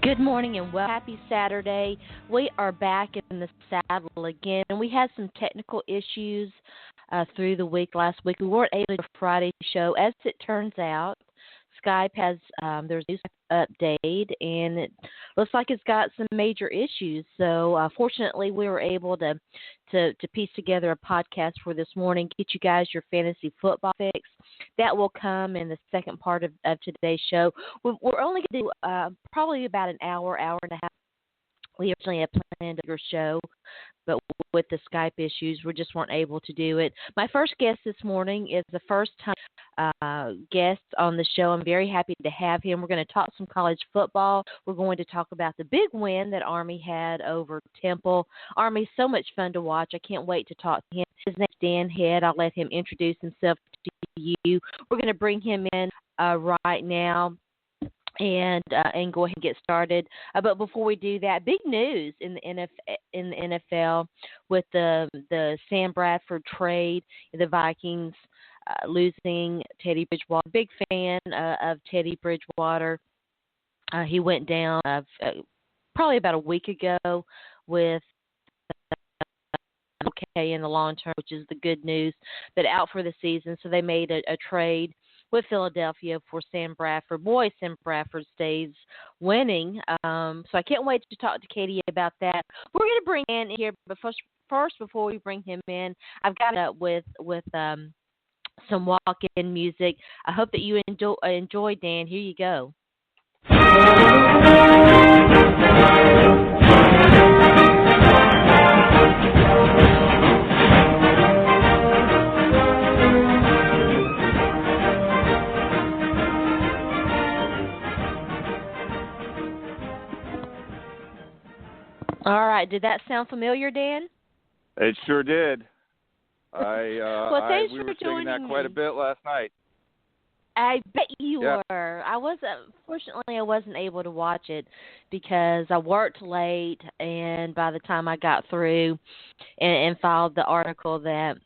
Good morning and happy Saturday. We are back in the saddle again, and we had some technical issues through the week last week. We weren't able to do a Friday show. As it turns out, Skype has there's a new update, and it looks like it's got some major issues. So fortunately, we were able to piece together a podcast for this morning, get you guys your fantasy football fix. That will come in the second part of today's show. We're only going to do probably about an hour, hour and a half. We originally had planned a bigger show, but with the Skype issues, we just weren't able to do it. My first guest this morning is the first-time guest on the show. I'm very happy to have him. We're going to talk some college football. We're going to talk about the big win that Army had over Temple. Army's so much fun to watch. I can't wait to talk to him. His name's Dan Head. I'll let him introduce himself to you. We're going to bring him in right now and go ahead and get started. But before we do that, big news in the NFL with the Sam Bradford trade, the Vikings losing Teddy Bridgewater. Big fan of Teddy Bridgewater. He went down probably about a week ago with okay in the long term, which is the good news, but out for the season. So they made a trade with Philadelphia for Sam Bradford. Boy, Sam Bradford stays winning. So I can't wait to talk to Katie about that. We're going to bring in here, but first, before we bring him in, I've got it with some walk-in music. I hope that you enjoy, Dan. Here you go. All right. Did that sound familiar, Dan? It sure did. We were singing that quite a bit last night. I bet you were. Fortunately, I wasn't able to watch it because I worked late, and by the time I got through and filed the article that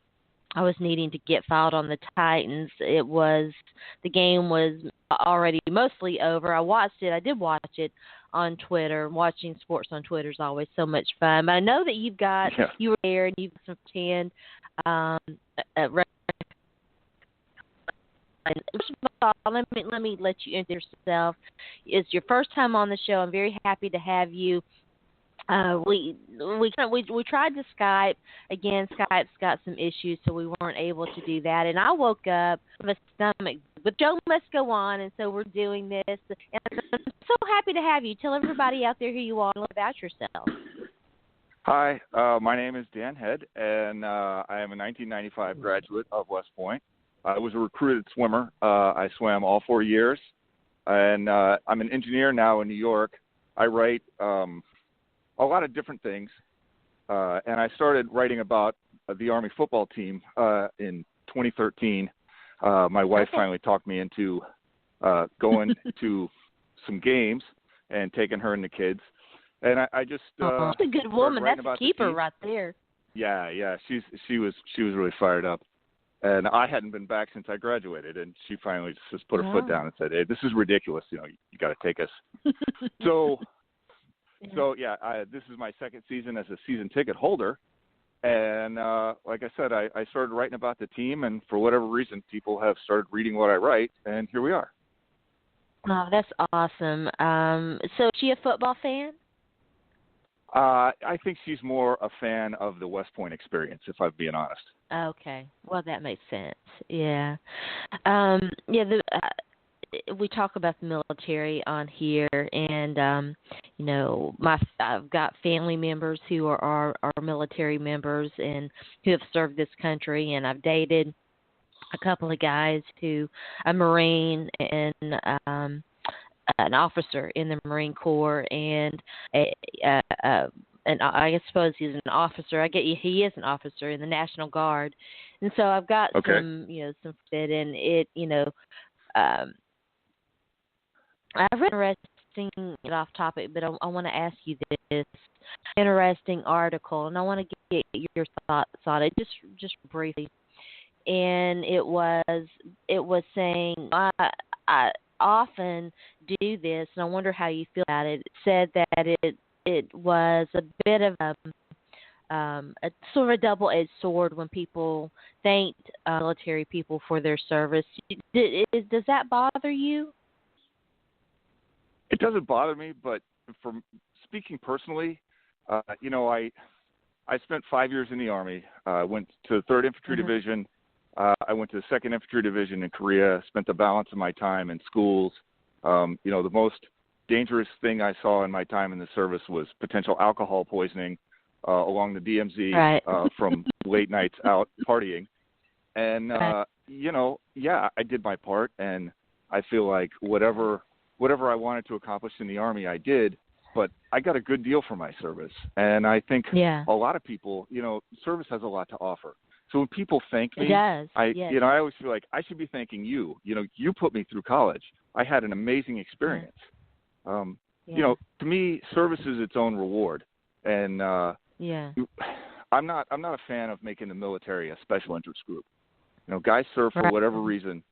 I was needing to get filed on the Titans, the game was already mostly over. I did watch it on Twitter. Watching sports on Twitter is always so much fun. But I know that you were there and you've got some first of all, let me let you introduce yourself. It's your first time on the show. I'm very happy to have you. We tried to Skype again. Skype's got some issues, so we weren't able to do that. And I woke up with a stomach. But Joe must go on, and so we're doing this. And I'm so happy to have you. Tell everybody out there who you are and about yourself. Hi, my name is Dan Head, and I am a 1995 graduate of West Point. I was a recruited swimmer. I swam all 4 years, and I'm an engineer now in New York. I write a lot of different things, and I started writing about the Army football team in 2013. My wife finally talked me into going to some games and taking her and the kids. And I just that's a good woman. That's a keeper right there. Yeah. She was really fired up. And I hadn't been back since I graduated, and she finally just put her foot down and said, "Hey, this is ridiculous. You got to take us." So this is my second season as a season ticket holder. And like I said, I started writing about the team, and for whatever reason, people have started reading what I write, and here we are. Oh, that's awesome. So is she a football fan? I think she's more a fan of the West Point experience, if I'm being honest. Okay. Well, that makes sense. Yeah. We talk about the military on here, and I've got family members who are military members and who have served this country, and I've dated a couple of guys a Marine and an officer in the Marine Corps, and I suppose he's an officer. He is an officer in the National Guard, and so I've got some fit in it. I've read interesting off topic, but I want to ask you this interesting article, and I want to get your thoughts on it just briefly. And it was saying often do this, and I wonder how you feel about it. It said that it was a bit of a sort of a double-edged sword when people thanked military people for their service. Does that bother you? It doesn't bother me, but from speaking personally, I spent 5 years in the Army. I went to the 3rd Infantry Division. I went to the 2nd Infantry Division in Korea, spent the balance of my time in schools. The most dangerous thing I saw in my time in the service was potential alcohol poisoning along the DMZ Right. from late nights out partying. And, Right. I did my part, and I feel like whatever I wanted to accomplish in the Army, I did. But I got a good deal for my service. And I think a lot of people, service has a lot to offer. So when people thank me, It does. I Yes. I always feel like I should be thanking you. You put me through college. I had an amazing experience. To me, service is its own reward. And I'm not a fan of making the military a special interest group. Guys serve for whatever reason.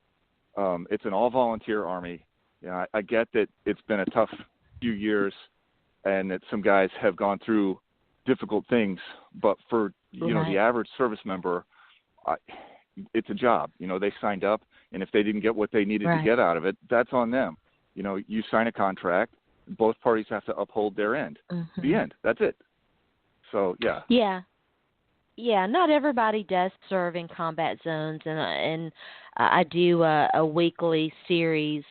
It's an all-volunteer Army. I get that it's been a tough few years and that some guys have gone through difficult things, but for the average service member, it's a job. They signed up, and if they didn't get what they needed to get out of it, that's on them. You sign a contract, both parties have to uphold their end. The end. That's it. So yeah, not everybody does serve in combat zones, and I do a weekly series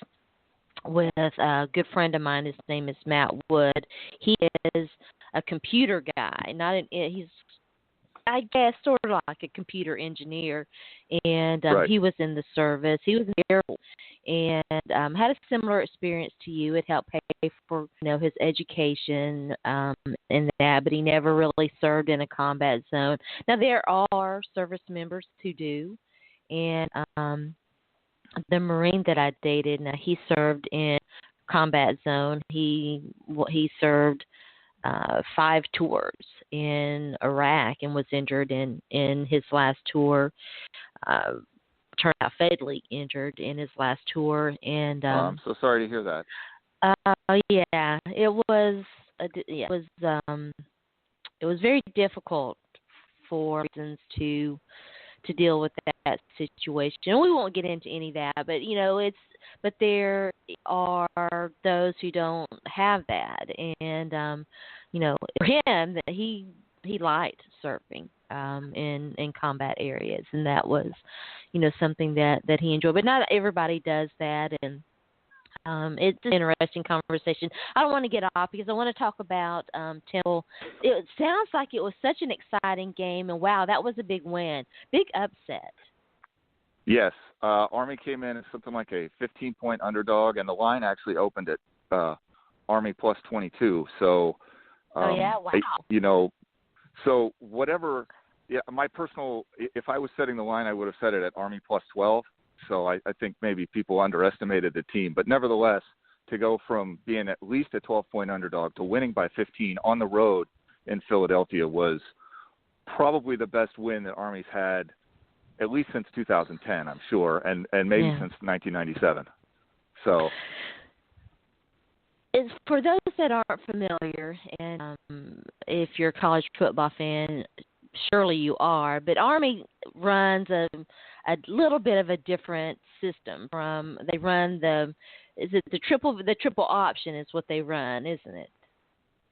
with a good friend of mine. His name is Matt Wood. He is a computer guy. He's, I guess, sort of like a computer engineer, and he was in the service. He was in the Air Force and had a similar experience to you. It helped pay for his education and that, but he never really served in a combat zone. Now there are service members who do, and the Marine that I dated, now he served in combat zone. He served 5 tours in Iraq and was injured in his last tour. Turned out fatally injured in his last tour, and I'm so sorry to hear that. It was very difficult for reasons to deal with that situation. And we won't get into any of that, but there are those who don't have that, and for him, that he liked surfing in combat areas, and that was something that he enjoyed. But not everybody does that, and it's an interesting conversation. I don't want to get off because I want to talk about Temple. It sounds like it was such an exciting game, and wow, that was a big win, big upset. Yes, Army came in as something like a 15-point underdog, and the line actually opened at Army plus 22. So, wow. So whatever. Yeah, my personal. If I was setting the line, I would have set it at Army plus 12. So I think maybe people underestimated the team. But nevertheless, to go from being at least a 12-point underdog to winning by 15 on the road in Philadelphia was probably the best win that Army's had at least since 2010, I'm sure, and maybe since 1997. So, it's for those that aren't familiar, and if you're a college football fan, surely you are, but Army runs a little bit of a different system. They run the triple option is what they run, isn't it?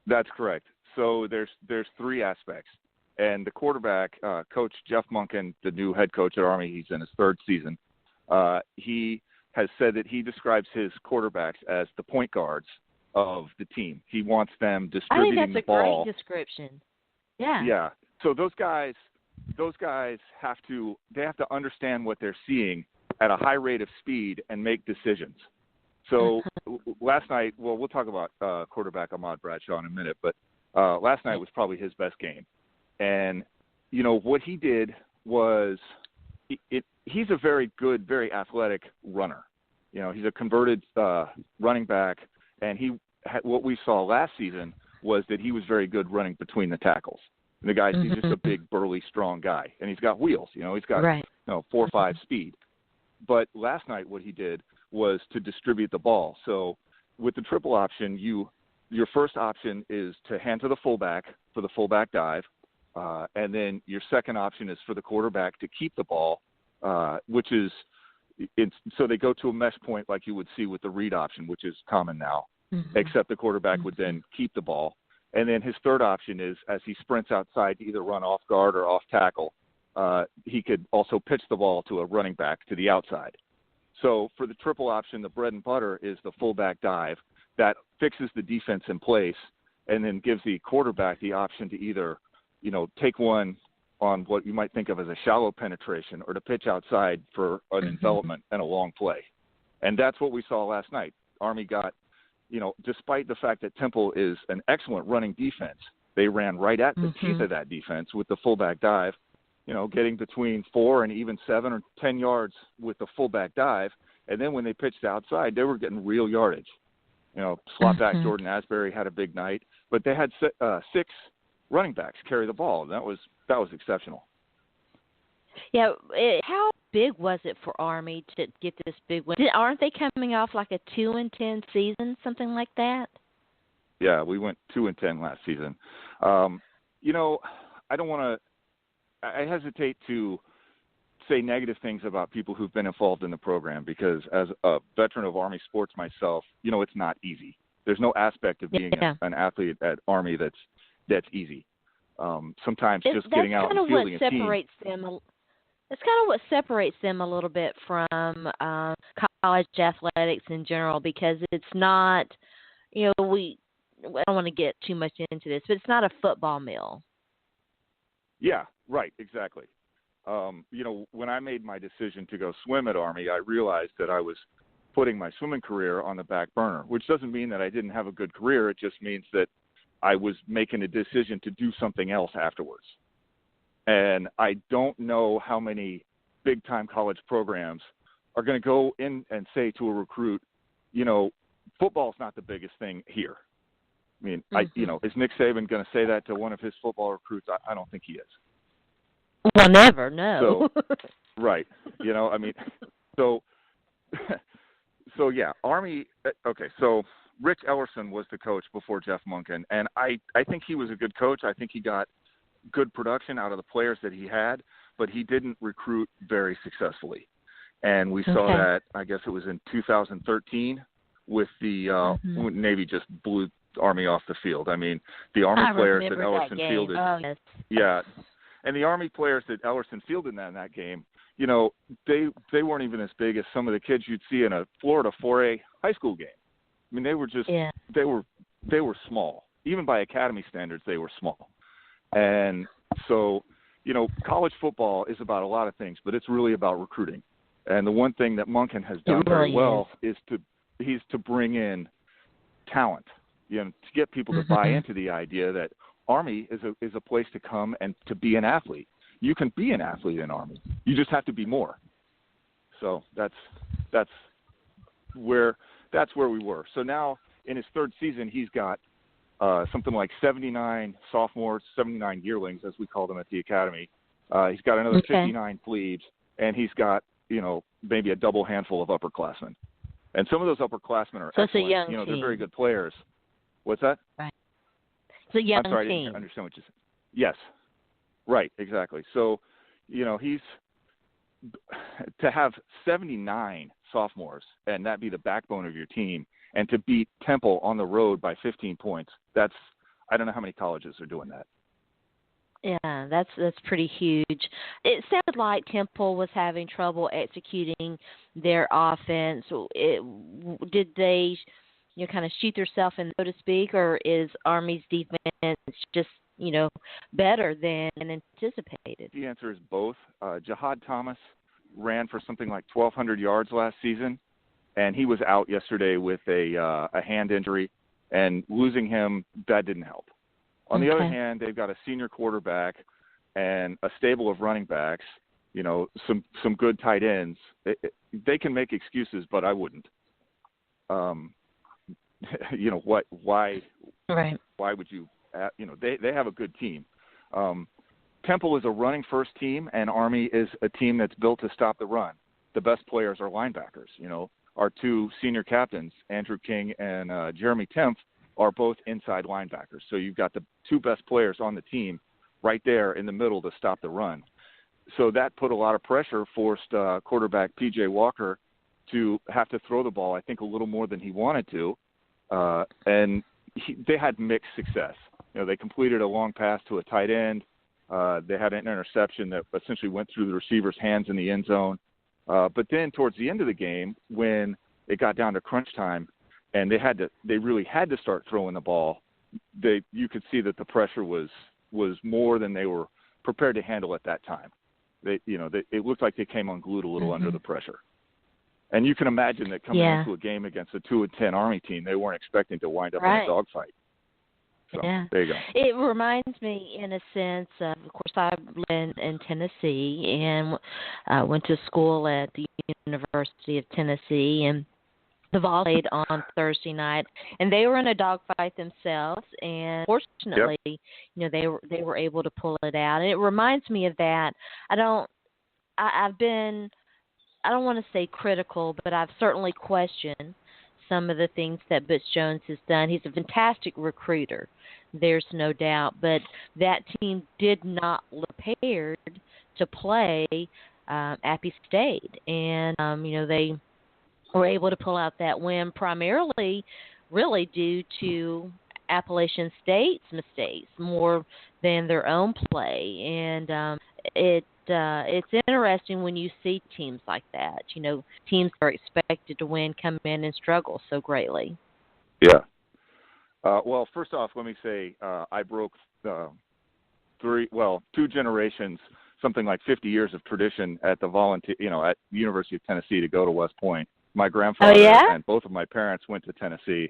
That's correct. So there's 3 aspects, and the quarterback, Coach Jeff Monken, the new head coach at Army, he's in his 3rd season. He has said that he describes his quarterbacks as the point guards of the team. He wants them distributing the ball. I think that's a great description. Yeah. Yeah. So those guys have to understand what they're seeing at a high rate of speed and make decisions. So last night, well, we'll talk about quarterback Ahmad Bradshaw in a minute, but last night was probably his best game. And, what he did was he's a very good, very athletic runner. He's a converted running back, and what we saw last season was that he was very good running between the tackles. And the guy's he's just a big, burly, strong guy, and he's got wheels. He's got 4 or 5 speed. But last night, what he did was to distribute the ball. So with the triple option, your first option is to hand to the fullback for the fullback dive, and then your second option is for the quarterback to keep the ball, which is so they go to a mesh point like you would see with the read option, which is common now, except the quarterback would then keep the ball. And then his third option is, as he sprints outside to either run off guard or off tackle, he could also pitch the ball to a running back to the outside. So for the triple option, the bread and butter is the fullback dive that fixes the defense in place and then gives the quarterback the option to either, take one on what you might think of as a shallow penetration or to pitch outside for an envelopment and a long play. And that's what we saw last night. Army got, despite the fact that Temple is an excellent running defense, they ran right at the teeth of that defense with the fullback dive, getting between 4 and even 7 or 10 yards with the fullback dive. And then when they pitched outside, they were getting real yardage. Slot back Jordan Asbury had a big night, but they had 6 running backs carry the ball. That was exceptional. Yeah, how big was it for Army to get this big win? Aren't they coming off like a 2-10 season, something like that? Yeah, we went 2-10 last season. I don't want to. I hesitate to say negative things about people who've been involved in the program because, as a veteran of Army sports myself, it's not easy. There's no aspect of being an athlete at Army that's easy. Sometimes just getting out and fielding a team. That's kind of what separates them a little bit from college athletics in general, because it's not, I don't want to get too much into this, but it's not a football mill. Yeah, right, exactly. When I made my decision to go swim at Army, I realized that I was putting my swimming career on the back burner, which doesn't mean that I didn't have a good career. It just means that I was making a decision to do something else afterwards. And I don't know how many big-time college programs are going to go in and say to a recruit, football's not the biggest thing here. I mean, is Nick Saban going to say that to one of his football recruits? I don't think he is. Well, never, no. So, right. So yeah, Army, okay, so Rich Ellerson was the coach before Jeff Monken, and I think he was a good coach. I think he got good production out of the players that he had, but he didn't recruit very successfully. And we saw that, I guess it was in 2013, with the Navy just blew Army off the field. I mean, the Army players that Ellerson fielded. Oh, yes. Yeah. And the Army players that Ellerson fielded in that game, they weren't even as big as some of the kids you'd see in a Florida 4A high school game. I mean, they were just they were small. Even by academy standards, they were small. And so, college football is about a lot of things, but it's really about recruiting. And the one thing that Monken has done very well is to bring in talent, to get people to buy into the idea that Army is a place to come and to be an athlete. You can be an athlete in Army. You just have to be more. So that's where we were. So now in his third season, he's got something like 79 sophomores, 79 yearlings, as we call them at the academy. He's got another 59 plebes, and he's got maybe a double handful of upperclassmen. And some of those upperclassmen are excellent. It's a young team. They're very good players. What's that? Right. It's a young I'm sorry, team. I didn't understand what you said. Yes. Right, exactly. So, he's to have 79 sophomores and that be the backbone of your team, and to beat Temple on the road by 15 points. I don't know how many colleges are doing that. Yeah, that's pretty huge. It sounded like Temple was having trouble executing their offense. Did they, kind of shoot themselves in, so to speak, or is Army's defense just, better than anticipated? The answer is both. Jihad Thomas ran for something like 1,200 yards last season, and he was out yesterday with a hand injury, and losing him, that didn't help. On the other hand, they've got a senior quarterback and a stable of running backs, some good tight ends. They can make excuses, but I wouldn't. What? Why? Right. Why would you? They have a good team. Temple is a running first team, and Army is a team that's built to stop the run. The best players are linebackers. our two senior captains, Andrew King and Jeremy Tempf, are both inside linebackers. So you've got the two best players on the team right there in the middle to stop the run. So that put a lot of pressure, forced quarterback P.J. Walker to have to throw the ball, I think, a little more than he wanted to. And they had mixed success. They completed a long pass to a tight end. They had an interception that essentially went through the receiver's hands in the end zone. But then towards the end of the game, when it got down to crunch time and they really had to start throwing the ball, you could see that the pressure was more than they were prepared to handle at that time. It looked like they came unglued a little under the pressure. And you can imagine that coming into a game against a 2-10 Army team, they weren't expecting to wind up in a dogfight. So there you go. It reminds me, in a sense, of course, I lived in Tennessee and went to school at the University of Tennessee, and the Vols played on Thursday night, and they were in a dogfight themselves. And fortunately, they were able to pull it out. And it reminds me of that. I don't want to say critical, but I've certainly questioned some of the things that Butch Jones has done. He's a fantastic recruiter, there's no doubt, but that team did not look prepared to play Appy State, and they were able to pull out that win primarily, really due to Appalachian State's mistakes more than their own play, and it's interesting when you see teams like that. Teams are expected to win, come in and struggle so greatly. Yeah. Well, first off, let me say I broke 2 generations, something like 50 years of tradition at the at the University of Tennessee to go to West Point. My grandfather and both of my parents went to Tennessee.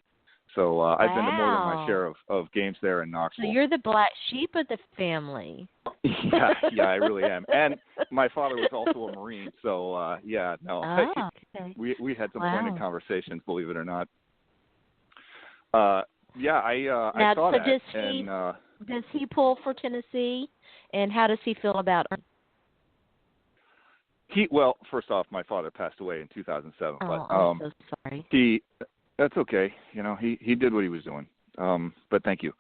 So I've been to more than my share of games there in Knoxville. So you're the black sheep of the family. Yeah, I really am. And my father was also a Marine, so okay. we had some pointed conversations, believe it or not. I saw that. Does he pull for Tennessee, and how does he feel about it? Well, first off, my father passed away in 2007. I'm so sorry. That's okay. He did what he was doing. But thank you.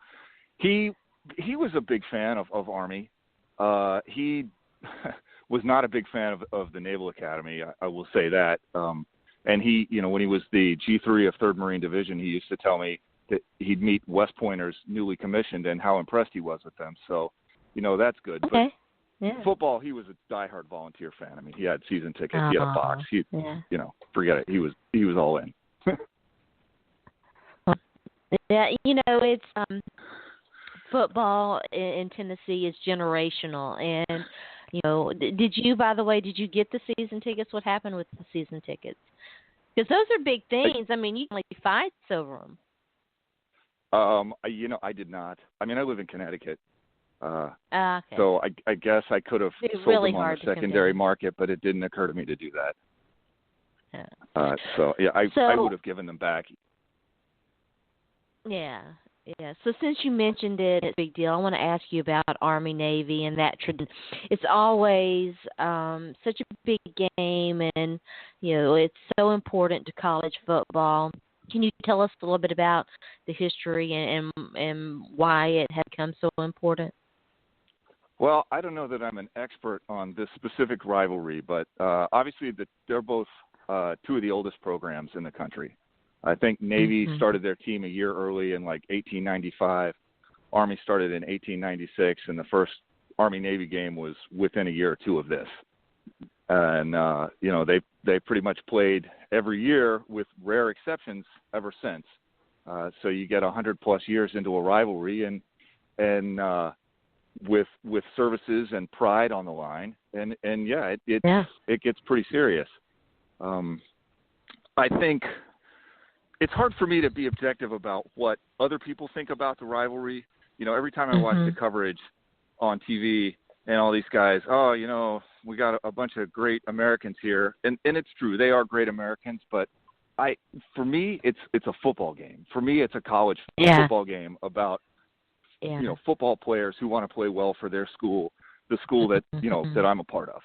He was a big fan of Army. He was not a big fan of the Naval Academy. I will say that. And he, when he was the G3 of 3rd Marine Division, he used to tell me that he'd meet West Pointers newly commissioned and how impressed he was with them. So, that's good. Okay. But football, he was a diehard volunteer fan. I mean, he had season tickets. He had a box. Forget it. He was all in. Yeah, it's football in Tennessee is generational, and did you get the season tickets? What happened with the season tickets? Because those are big things. I mean, you can fights over them. I did not. I mean, I live in Connecticut, okay. So I guess I could have sold really them on the secondary market, but it didn't occur to me to do that. Yeah. I would have given them back. Yeah. So since you mentioned it, it's a big deal. I want to ask you about Army Navy and that tradition. It's always such a big game, and it's so important to college football. Can you tell us a little bit about the history and why it had become so important? Well, I don't know that I'm an expert on this specific rivalry, but obviously they're both 2 of the oldest programs in the country. I think Navy started their team a year early in 1895. Army started in 1896, and the first Army-Navy game was within a year or 2 of this. And, they pretty much played every year with rare exceptions ever since. So you get 100-plus years into a rivalry and with services and pride on the line. And it gets pretty serious. I think it's hard for me to be objective about what other people think about the rivalry. Every time I watch the coverage on TV and all these guys, we got a bunch of great Americans here. And it's true. They are great Americans. But for me, it's a football game. For me, it's a college football game about, football players who want to play well for their school, the school that, that I'm a part of.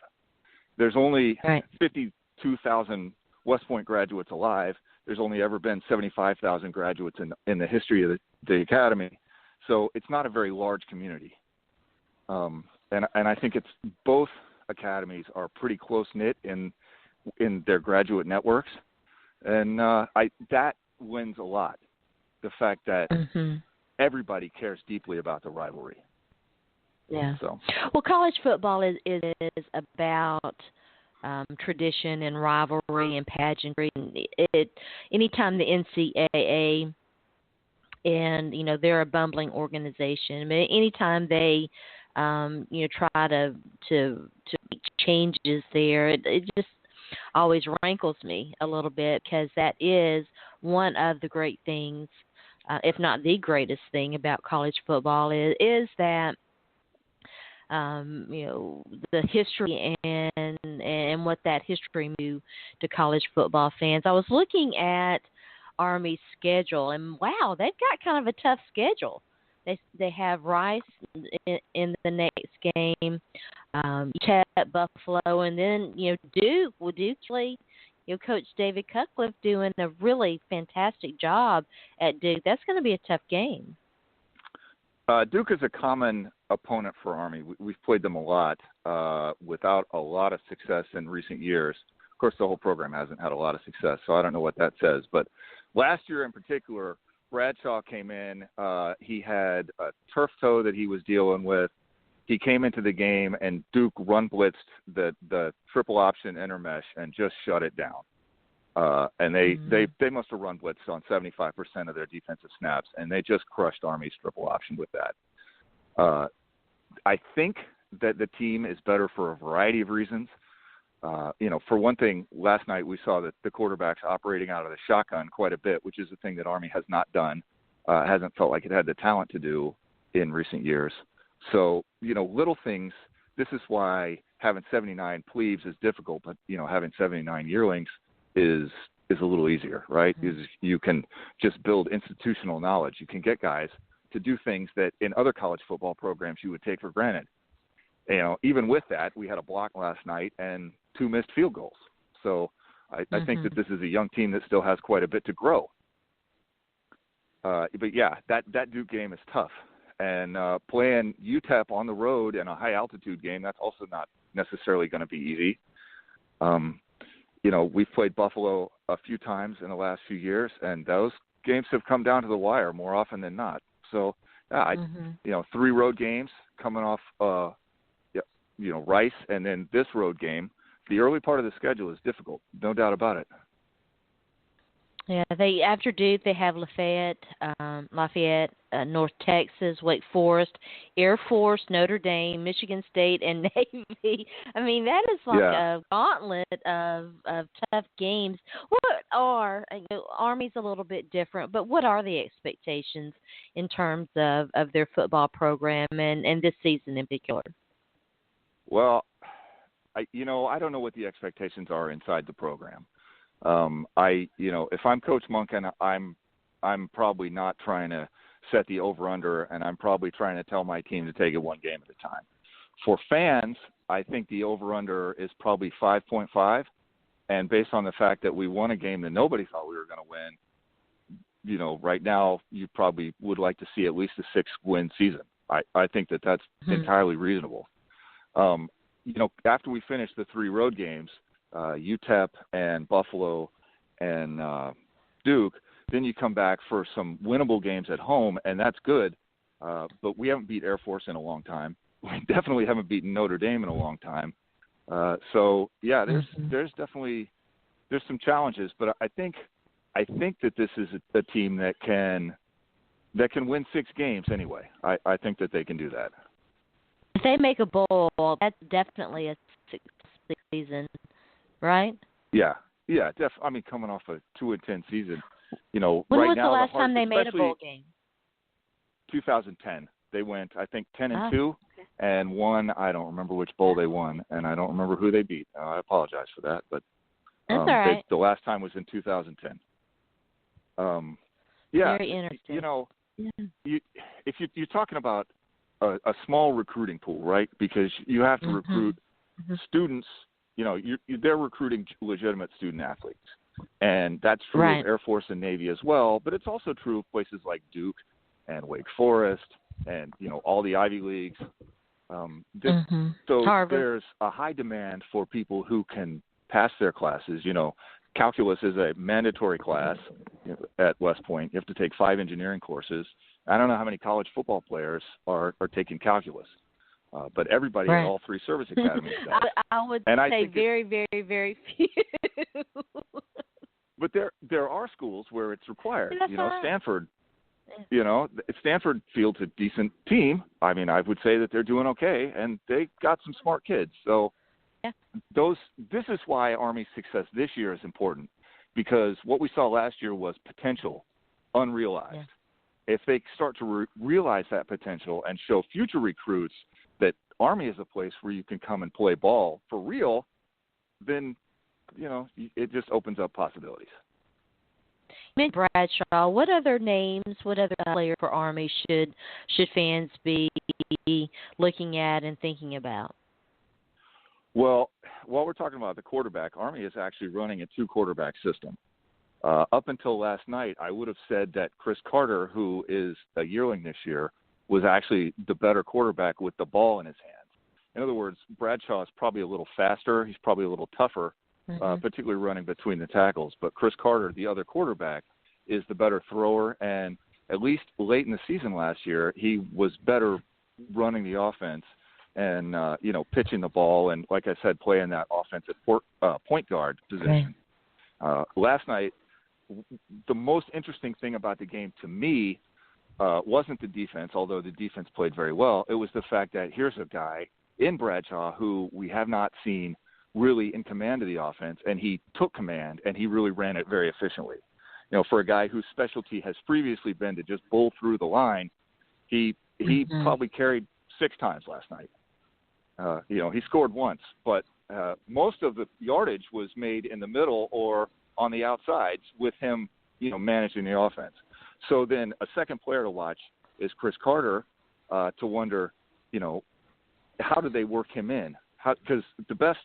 There's only 52,000 West Point graduates alive. There's only ever been 75,000 graduates in the history of the academy. So it's not a very large community. And I think it's both academies are pretty close-knit in their graduate networks. And that wins a lot, the fact that everybody cares deeply about the rivalry. Yeah. So. Well, college football is about tradition and rivalry and pageantry. Anytime the NCAA, and they're a bumbling organization, but anytime they try to make changes there, it just always rankles me a little bit, because that is one of the great things, if not the greatest thing about college football is that the history and what that history moved to college football fans. I was looking at Army's schedule, and wow, they've got kind of a tough schedule. They have Rice in the next game, UTEP, Buffalo, and then Duke. Well, Coach David Cutcliffe doing a really fantastic job at Duke. That's going to be a tough game. Duke is a common opponent for Army. We've played them a lot without a lot of success in recent years. Of course, the whole program hasn't had a lot of success, so I don't know what that says. But last year in particular, Bradshaw came in. He had a turf toe that he was dealing with. He came into the game, and Duke run blitzed the triple option intermesh and just shut it down. And they must have run blitzed on 75% of their defensive snaps, and they just crushed Army's triple option with that. I think that the team is better for a variety of reasons. For one thing, last night we saw that the quarterbacks operating out of the shotgun quite a bit, which is a thing that Army has not done, hasn't felt like it had the talent to do in recent years. So, little things. This is why having 79 plebes is difficult, but, having 79 yearlings is a little easier, right? Because you can just build institutional knowledge. You can get guys to do things that in other college football programs you would take for granted. Even with that, we had a block last night and 2 missed field goals. So I think that this is a young team that still has quite a bit to grow. But yeah, that Duke game is tough. And playing UTEP on the road in a high altitude game, that's also not necessarily going to be easy. We've played Buffalo a few times in the last few years, and those games have come down to the wire more often than not. So, 3 road games coming off, Rice, and then this road game. The early part of the schedule is difficult, no doubt about it. Yeah, after Duke they have Lafayette, North Texas, Wake Forest, Air Force, Notre Dame, Michigan State, and Navy. I mean, that is like a gauntlet of tough games. Army's a little bit different, but what are the expectations in terms of their football program and this season in particular? Well, I don't know what the expectations are inside the program. If I'm Coach Monken, I'm probably not trying to set the over-under, and I'm probably trying to tell my team to take it one game at a time. For fans, I think the over-under is probably 5.5, and based on the fact that we won a game that nobody thought we were going to win, right now you probably would like to see at least a 6-win season. I think that's entirely reasonable. After we finish the 3 road games, UTEP and Buffalo and Duke, then you come back for some winnable games at home, and that's good. But we haven't beat Air Force in a long time. We definitely haven't beaten Notre Dame in a long time. There's definitely some challenges, but I think that this is a team that can win 6 games anyway. I think that they can do that. If they make a bowl, that's definitely a 6 season. Right? Yeah. Coming off a 2-10 season, when right was now the last time they made a bowl game? 2010. They went, I think, 10-2, and won. I don't remember which bowl they won, and I don't remember who they beat. I apologize for that, but that's all right. the last time was in 2010. Very interesting. If you're talking about a small recruiting pool, right? Because you have to recruit students, they're recruiting legitimate student athletes. And that's true Right. of Air Force and Navy as well, but it's also true of places like Duke and Wake Forest and, all the Ivy Leagues. So Harvard. there's a high demand for people who can pass their classes. Calculus is a mandatory class at West Point. You have to take 5 engineering courses. I don't know how many college football players are taking calculus, but everybody Right. at all 3 service academies does. I would say very, very, very few. But there are schools where it's required. Right. Stanford. Stanford fields a decent team. I mean, I would say that they're doing okay, and they got some smart kids. So Yeah. this is why Army's success this year is important, because what we saw last year was potential, unrealized. Yeah. If they start to realize that potential and show future recruits that Army is a place where you can come and play ball for real, then, it just opens up possibilities. Bradshaw, what other players for Army should fans be looking at and thinking about? Well, while we're talking about the quarterback, Army is actually running a 2-quarterback system. Up until last night, I would have said that Chris Carter, who is a yearling this year, was actually the better quarterback with the ball in his hands. In other words, Bradshaw is probably a little faster. He's probably a little tougher, particularly running between the tackles. But Chris Carter, the other quarterback, is the better thrower. And at least late in the season last year, he was better running the offense and, pitching the ball. And like I said, playing that offensive point guard position. Right. Last night, the most interesting thing about the game to me wasn't the defense, although the defense played very well. It was the fact that here's a guy in Bradshaw who we have not seen really in command of the offense, and he took command, and he really ran it very efficiently. For a guy whose specialty has previously been to just bowl through the line, he probably carried 6 times last night. He scored once, but most of the yardage was made in the middle or on the outsides with him, managing the offense. So then a second player to watch is Chris Carter, to wonder, how do they work him in? Because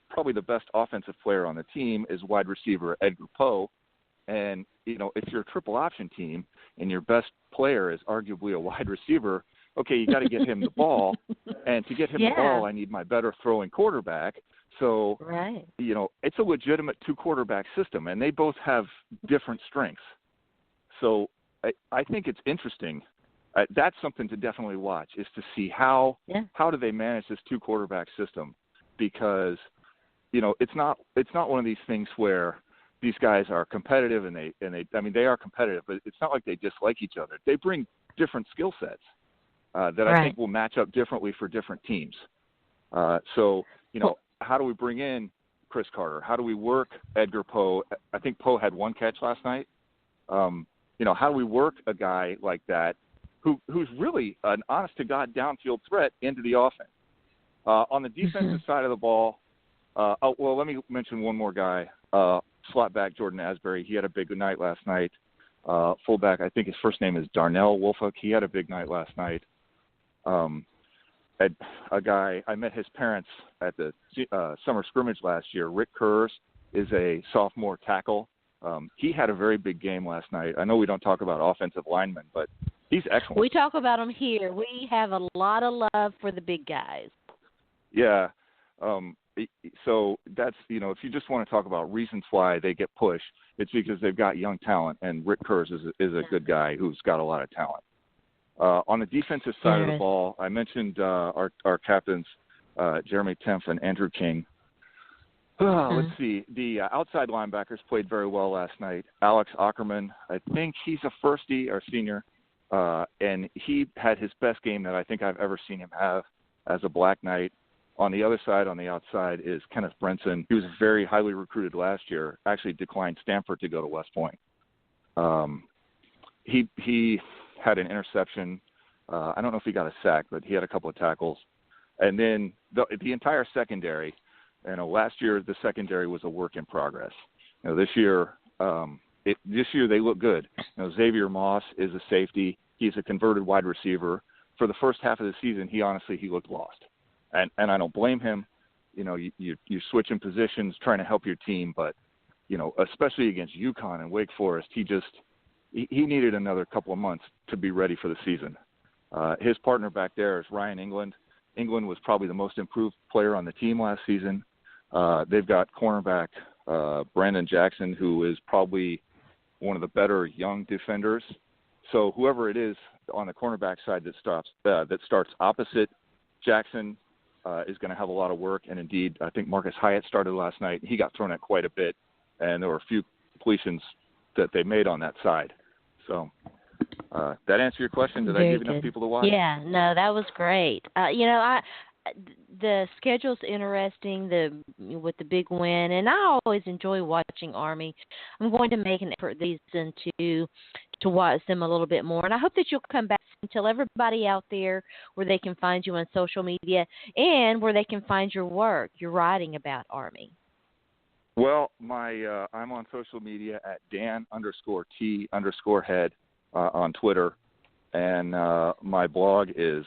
probably the best offensive player on the team is wide receiver Edgar Poe. And, if you're a triple option team and your best player is arguably a wide receiver, okay, you got to get him the ball. And to get him the ball, I need my better throwing quarterback. So, right. It's a legitimate 2-quarterback system, and they both have different strengths. So I think it's interesting. That's something to definitely watch, is to see how do they manage this 2-quarterback system, because it's not one of these things where these guys are competitive and they are competitive, but it's not like they dislike each other. They bring different skill sets that I think will match up differently for different teams. How do we bring in Chris Carter? How do we work Edgar Poe? I think Poe had 1 catch last night. How do we work a guy like that who's really an honest-to-God downfield threat into the offense? On the defensive side of the ball, let me mention one more guy. Slot back Jordan Asbury. He had a big night last night. Fullback, I think his first name is Darnell Wolfuck. He had a big night last night. A guy, I met his parents at the summer scrimmage last year. Rick Kurz is a sophomore tackle. He had a very big game last night. I know we don't talk about offensive linemen, but he's excellent. We talk about them here. We have a lot of love for the big guys. Yeah. So that's, if you just want to talk about reasons why they get pushed, it's because they've got young talent, and Rick Kurz is a good guy who's got a lot of talent. On the defensive side of the ball, I mentioned our captains, Jeremy Temph and Andrew King. Let's see. The outside linebackers played very well last night. Alex Ackerman, I think he's a firstie or senior, and he had his best game that I think I've ever seen him have as a Black Knight. On the other side, on the outside, is Kenneth Brenson. He was very highly recruited last year, actually declined Stanford to go to West Point. He had an interception. I don't know if he got a sack, but he had a couple of tackles. And then the entire secondary, last year the secondary was a work in progress. This year they look good. Xavier Moss is a safety. He's a converted wide receiver. For the first half of the season, he looked lost. And I don't blame him. you're switching positions, trying to help your team, but especially against UConn and Wake Forest, he needed another couple of months to be ready for the season. His partner back there is Ryan England. England was probably the most improved player on the team last season. They've got cornerback Brandon Jackson, who is probably one of the better young defenders. So whoever it is on the cornerback side that starts opposite Jackson is going to have a lot of work. And indeed, I think Marcus Hyatt started last night. He got thrown at quite a bit, and there were a few completions that they made on that side. So that answer your question? Did I give enough people to watch? Yeah, no, that was great. The schedule's interesting with the big win, and I always enjoy watching Army. I'm going to make an effort this season to watch them a little bit more, and I hope that you'll come back and tell everybody out there where they can find you on social media and where they can find your work, your writing about Army. Well, I'm on social media at Dan_T_head on Twitter, and my blog is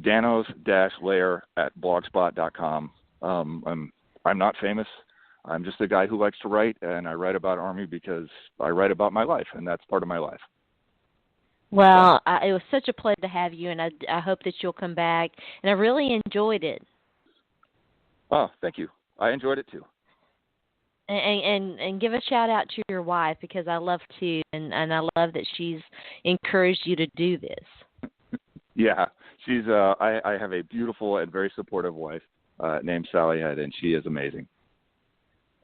danos-lair@blogspot.com. I'm not famous. I'm just a guy who likes to write, and I write about Army because I write about my life, and that's part of my life. Well, it was such a pleasure to have you, and I hope that you'll come back, and I really enjoyed it. Oh, thank you. I enjoyed it too. And give a shout out to your wife, because I love to, and I love that she's encouraged you to do this. Yeah, she's. I have a beautiful and very supportive wife named Sally Head, and she is amazing.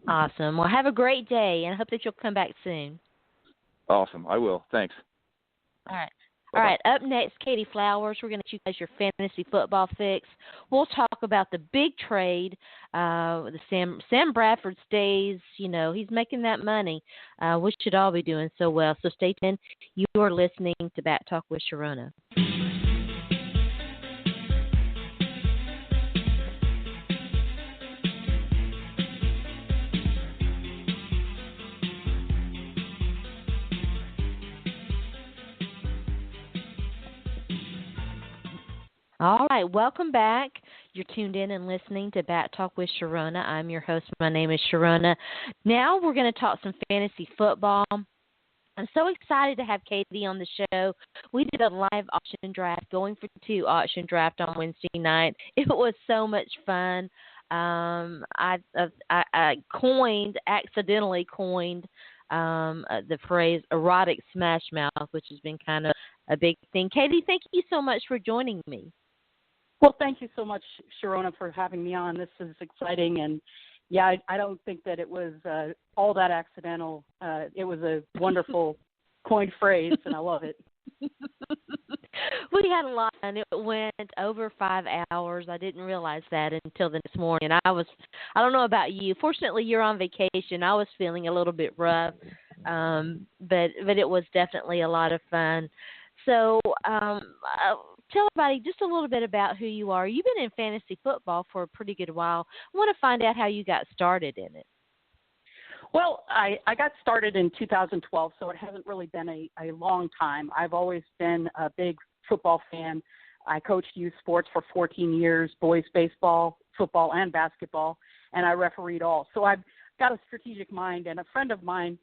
Awesome. Well, have a great day, and I hope that you'll come back soon. Awesome. I will. Thanks. All right. Bye-bye. All right, up next, Katie Flowers. We're going to get you guys your fantasy football fix. We'll talk about the big trade. The Sam Bradford stays. He's making that money. We should all be doing so well. So stay tuned. You are listening to Bat Talk with Sharona. All right, welcome back. You're tuned in and listening to Bat Talk with Sharona. I'm your host. My name is Sharona. Now we're going to talk some fantasy football. I'm so excited to have Katie on the show. We did a live auction draft, going for 2 auction draft on Wednesday night. It was so much fun. I accidentally coined the phrase erotic smash mouth, which has been kind of a big thing. Katie, thank you so much for joining me. Well, thank you so much, Sharona, for having me on. This is exciting, and yeah, I don't think that it was all that accidental. It was a wonderful coined phrase, and I love it. We had a lot, and it went over 5 hours. I didn't realize that until the next morning. And I don't know about you. Fortunately, you're on vacation. I was feeling a little bit rough, but it was definitely a lot of fun. So tell everybody just a little bit about who you are. You've been in fantasy football for a pretty good while. I want to find out how you got started in it. Well, I got started in 2012, so it hasn't really been a long time. I've always been a big football fan. I coached youth sports for 14 years, boys baseball, football, and basketball, and I refereed all. So I've got a strategic mind, and a friend of mine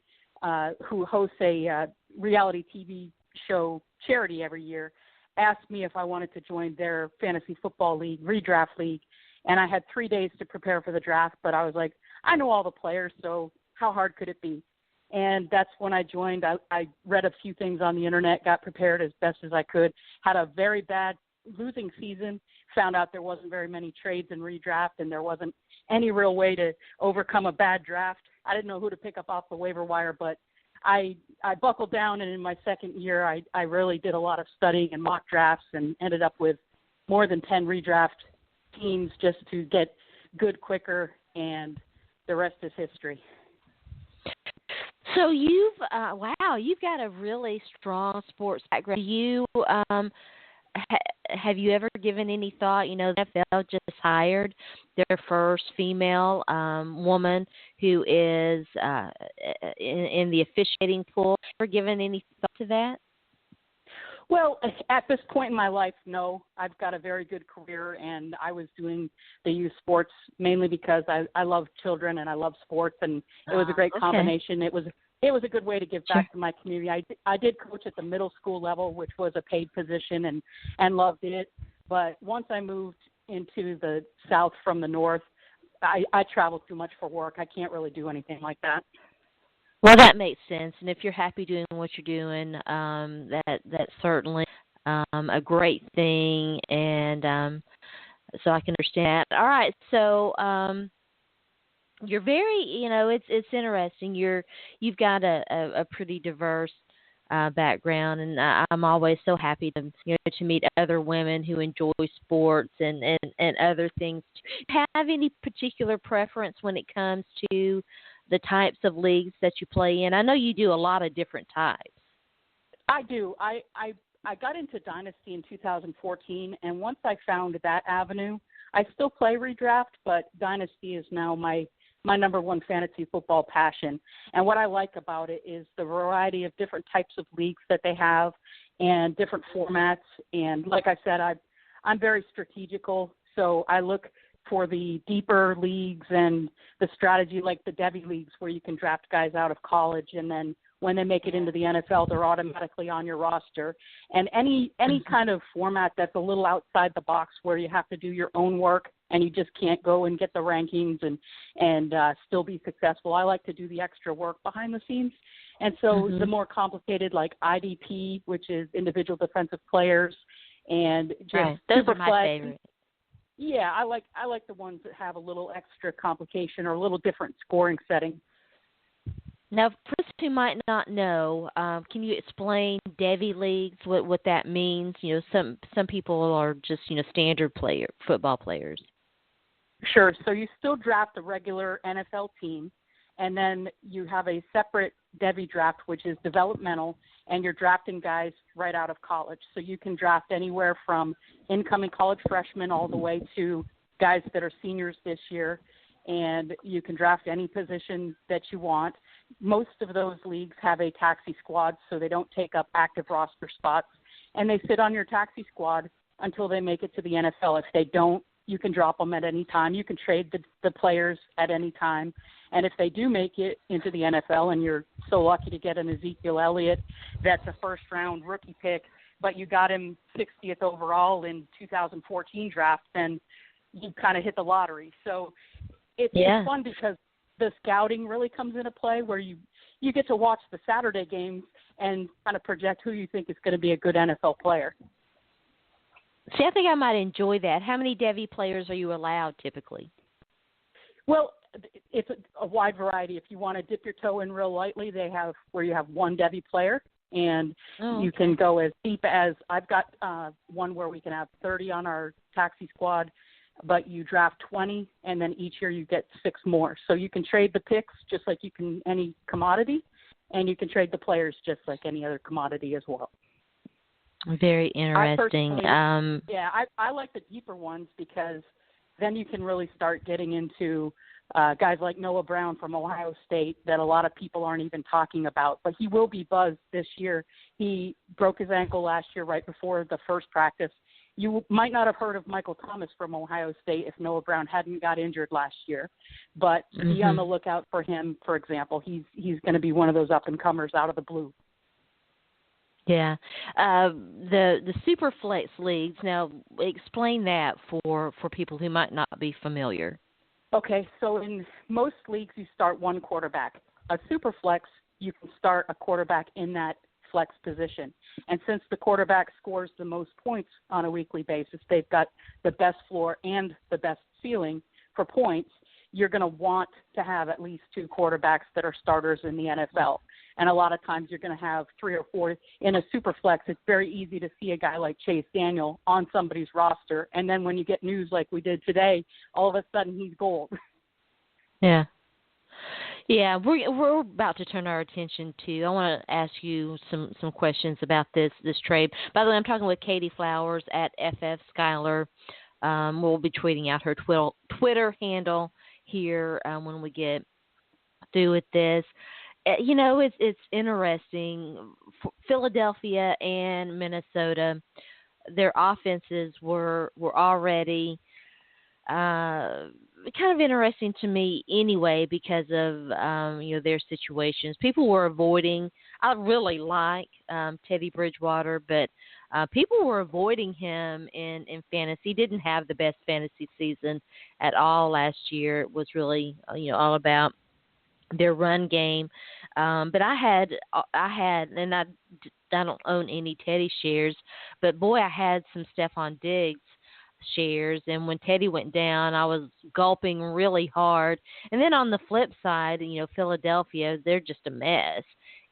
who hosts a reality TV show charity every year asked me if I wanted to join their fantasy football league, redraft league, and I had 3 days to prepare for the draft, but I was like, I know all the players, so how hard could it be? And that's when I joined. I read a few things on the internet, got prepared as best as I could, had a very bad losing season, found out there wasn't very many trades in redraft, and there wasn't any real way to overcome a bad draft. I didn't know who to pick up off the waiver wire, but I buckled down, and in my second year, I really did a lot of studying and mock drafts and ended up with more than 10 redraft teams just to get good quicker, and the rest is history. So you've got a really strong sports background. Have you ever given any thought? The NFL just hired their first female woman who is in the officiating pool. Ever given any thought to that? Well, at this point in my life, no. I've got a very good career, and I was doing the youth sports mainly because I love children and I love sports, and it was a great combination. It was a good way to give back to my community. I did coach at the middle school level, which was a paid position, and loved it. But once I moved into the South from the North, I travel too much for work. I can't really do anything like that. Well, that makes sense, and if you're happy doing what you're doing, that's certainly a great thing, and so I can understand that. All right, so you're very, it's interesting. You've got a pretty diverse background, and I'm always so happy to meet other women who enjoy sports and other things. Do you have any particular preference when it comes to the types of leagues that you play in? I know you do a lot of different types. I do. I got into Dynasty in 2014, and once I found that avenue, I still play redraft, but Dynasty is now my number one fantasy football passion. And what I like about it is the variety of different types of leagues that they have and different formats. And like I said, I'm very strategical, so I look for the deeper leagues and the strategy like the Devy leagues where you can draft guys out of college, and then when they make it into the NFL, they're automatically on your roster. And any kind of format that's a little outside the box where you have to do your own work and you just can't go and get the rankings and still be successful. I like to do the extra work behind the scenes. And so the more complicated, like IDP, which is individual defensive players, and just those are my favorite. Yeah, I like the ones that have a little extra complication or a little different scoring setting. Now, for those who might not know, can you explain Devy leagues? What that means? Some people are just standard football players. Sure. So you still draft a regular NFL team, and then you have a separate Devy draft, which is developmental, and you're drafting guys right out of college. So you can draft anywhere from incoming college freshmen all the way to guys that are seniors this year, and you can draft any position that you want. Most of those leagues have a taxi squad, so they don't take up active roster spots, and they sit on your taxi squad until they make it to the NFL. If they don't, you can drop them at any time. You can trade the players at any time. And if they do make it into the NFL and you're so lucky to get an Ezekiel Elliott that's a first-round rookie pick, but you got him 60th overall in 2014 draft, then you kind of hit the lottery. So it's fun because the scouting really comes into play where you get to watch the Saturday games and kind of project who you think is going to be a good NFL player. See, I think I might enjoy that. How many Devy players are you allowed typically? Well, it's a wide variety. If you want to dip your toe in real lightly, they have where you have one Devy player, and you can go as deep as I've got one where we can have 30 on our taxi squad, but you draft 20, and then each year you get 6 more. So you can trade the picks just like you can any commodity, and you can trade the players just like any other commodity as well. Very interesting. I like the deeper ones because then you can really start getting into guys like Noah Brown from Ohio State that a lot of people aren't even talking about, but he will be buzzed this year. He broke his ankle last year right before the first practice. You might not have heard of Michael Thomas from Ohio State if Noah Brown hadn't got injured last year, but be on the lookout for him, for example. He's going to be one of those up-and-comers out of the blue. Yeah. The super flex leagues, now explain that for people who might not be familiar. Okay, so in most leagues you start one quarterback. A super flex, you can start a quarterback in that flex position. And since the quarterback scores the most points on a weekly basis, they've got the best floor and the best ceiling for points, you're going to want to have at least 2 quarterbacks that are starters in the NFL. And a lot of times you're going to have 3 or 4 in a super flex. It's very easy to see a guy like Chase Daniel on somebody's roster. And then when you get news like we did today, all of a sudden he's gold. Yeah. Yeah, we're about to turn our attention to. I want to ask you some questions about this trade. By the way, I'm talking with Katie Flowers at FF Skylar. We'll be tweeting out her Twitter handle here when we get through with this. it's interesting. Philadelphia and Minnesota, their offenses were already kind of interesting to me anyway because of their situations. People were avoiding. I really like Teddy Bridgewater, but people were avoiding him in fantasy. He didn't have the best fantasy season at all last year. It was really all about their run game. But and I don't own any Teddy shares, but boy, I had some Stephon Diggs shares, and when Teddy went down, I was gulping really hard. And then on the flip side, Philadelphia, they're just a mess.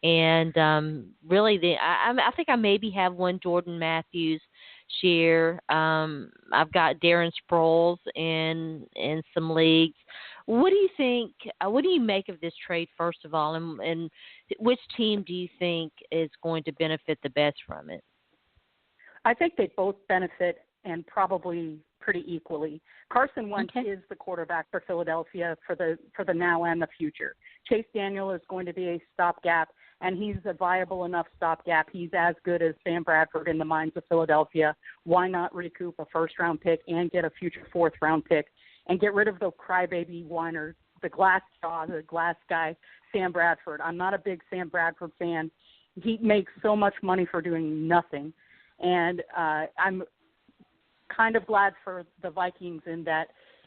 And really, I think I maybe have one Jordan Matthews share. I've got Darren Sproles in some leagues. What do you think? What do you make of this trade, first of all, and which team do you think is going to benefit the best from it? I think they both benefit, and probably pretty equally. Carson Wentz is the quarterback for Philadelphia for the now and the future. Chase Daniel is going to be a stopgap, and he's a viable enough stopgap. He's as good as Sam Bradford in the minds of Philadelphia. Why not recoup a first-round pick and get a future fourth-round pick and get rid of the crybaby whiner, the glass jaw, the glass guy, Sam Bradford? I'm not a big Sam Bradford fan. He makes so much money for doing nothing. And I'm kind of glad for the Vikings in that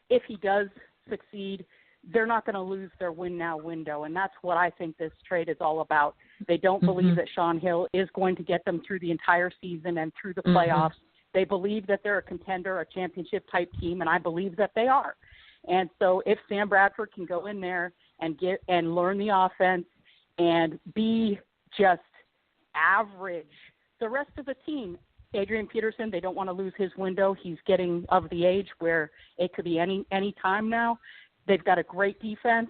if he does succeed, they're not going to lose their win now window. And that's what I think this trade is all about. They don't believe that Sean Hill is going to get them through the entire season and through the playoffs. They believe that they're a contender, a championship type team, and I believe that they are. And so if Sam Bradford can go in there and learn the offense and be just average, the rest of the team, Adrian Peterson, they don't want to lose his window. He's getting of the age where it could be any time now. They've got a great defense.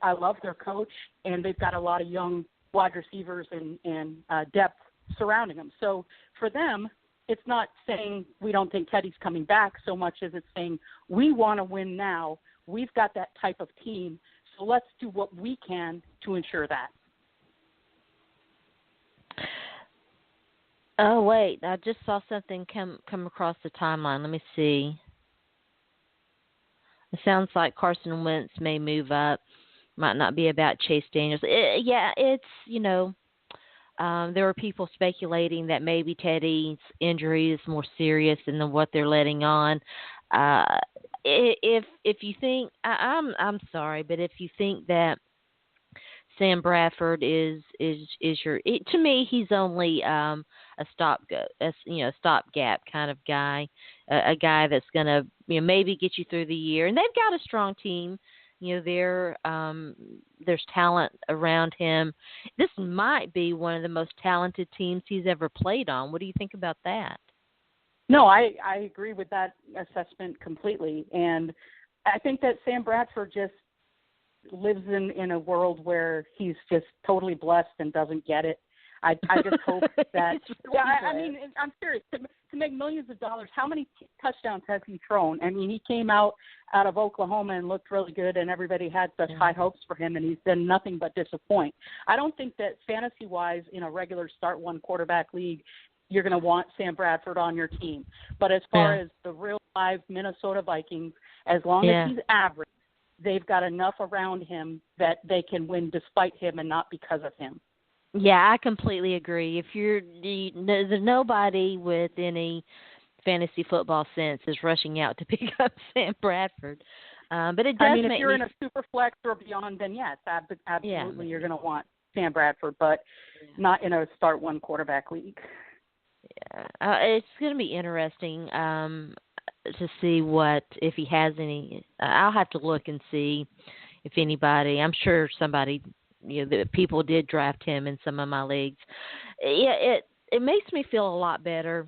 I love their coach, and they've got a lot of young wide receivers and depth surrounding them. So for them, it's not saying we don't think Teddy's coming back so much as it's saying we want to win now. We've got that type of team, so let's do what we can to ensure that. Oh, wait. I just saw something come across the timeline. Let me see. It sounds like Carson Wentz may move up. Might not be about Chase Daniels. It's, there were people speculating that maybe Teddy's injury is more serious than what they're letting on. If you think, I'm sorry, but if you think that Sam Bradford is to me, he's only a stopgap kind of guy, a guy that's going to maybe get you through the year. And they've got a strong team. There's talent around him. This might be one of the most talented teams he's ever played on. What do you think about that? No, I agree with that assessment completely. And I think that Sam Bradford just lives in a world where he's just totally blessed and doesn't get it. I just hope that I mean, I'm serious. To make millions of dollars, how many touchdowns has he thrown? I mean, he came out of Oklahoma and looked really good, and everybody had such high hopes for him, and he's done nothing but disappoint. I don't think that fantasy-wise, in a regular start one quarterback league, you're going to want Sam Bradford on your team. But as far as the real live Minnesota Vikings, as long as he's average, they've got enough around him that they can win despite him and not because of him. Yeah, I completely agree. If there's nobody with any fantasy football sense is rushing out to pick up Sam Bradford. But it does. I mean, if you're in a super flex or beyond, then yes, absolutely, you're going to want Sam Bradford, but not in a start one quarterback league. Yeah, it's going to be interesting to see if he has any. I'll have to look and see if anybody. I'm sure somebody. The people did draft him in some of my leagues. Yeah, it makes me feel a lot better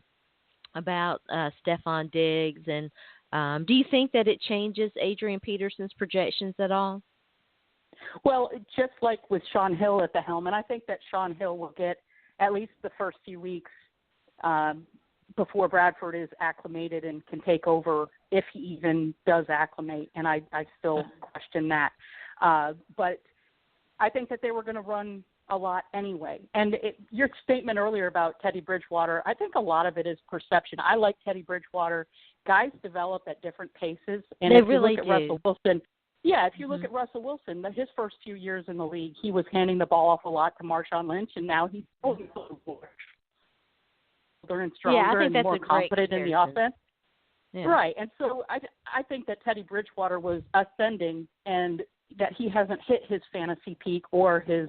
about Stephon Diggs. And do you think that it changes Adrian Peterson's projections at all? Well, just like with Sean Hill at the helm, and I think that Sean Hill will get at least the first few weeks before Bradford is acclimated and can take over, if he even does acclimate, and I still question that. But I think that they were going to run a lot anyway. And your statement earlier about Teddy Bridgewater, I think a lot of it is perception. I like Teddy Bridgewater. Guys develop at different paces. And they if really you look do. at Russell Wilson, if you look at Russell Wilson, his first few years in the league, he was handing the ball off a lot to Marshawn Lynch, and now he's older and stronger and more confident in the offense. Yeah. Right. And so I think that Teddy Bridgewater was ascending and that he hasn't hit his fantasy peak or his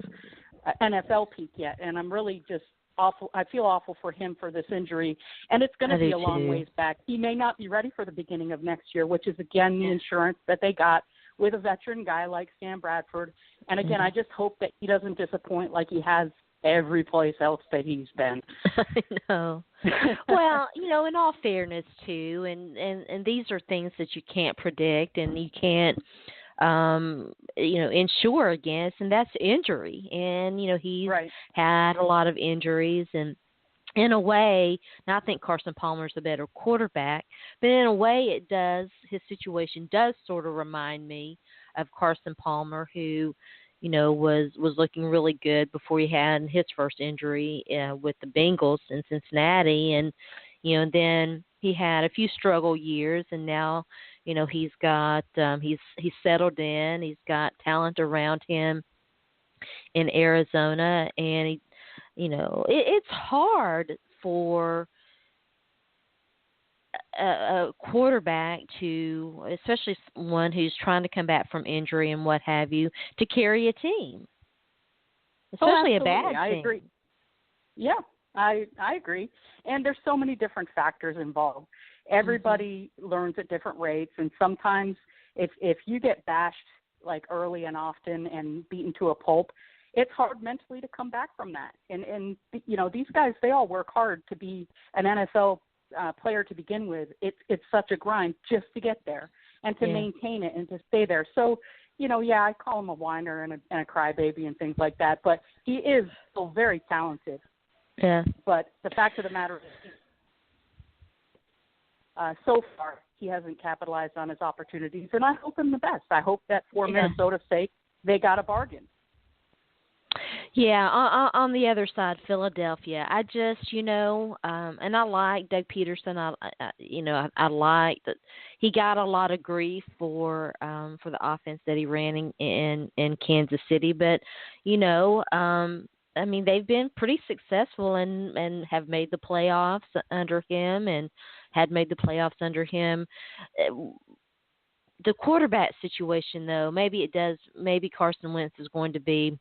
NFL peak yet. And I'm really just awful. I feel awful for him for this injury. And it's going to be a long ways back. He may not be ready for the beginning of next year, which is, again, the insurance that they got with a veteran guy like Sam Bradford. And, again, I just hope that he doesn't disappoint like he has every place else that he's been. I know. Well, in all fairness, too, and these are things that you can't predict and you can't, insure against, and that's injury. And, he's had a lot of injuries, and in a way, now I think Carson Palmer's a better quarterback, but in a way his situation does sort of remind me of Carson Palmer, who, was looking really good before he had his first injury with the Bengals in Cincinnati. And, then he had a few struggle years, and now, he's got he's settled in. He's got talent around him in Arizona, and he, it's hard for a quarterback to, especially one who's trying to come back from injury and what have you, to carry a team, especially a bad team. I agree. Yeah, I agree. And there's so many different factors involved. Everybody learns at different rates, and sometimes if you get bashed like early and often and beaten to a pulp, it's hard mentally to come back from that. And these guys, they all work hard to be an NFL player to begin with. It's such a grind just to get there and to maintain it and to stay there. So, I call him a whiner and a crybaby and things like that, but he is still very talented. Yeah. But the fact of the matter is, so far, he hasn't capitalized on his opportunities, and I hope him the best. I hope that for Minnesota's sake, they got a bargain. Yeah, on the other side, Philadelphia, I just, and I like Doug Peterson. I like that he got a lot of grief for the offense that he ran in Kansas City, but they've been pretty successful and have made the playoffs under him and had made the playoffs under him. The quarterback situation, though, maybe Carson Wentz is going to be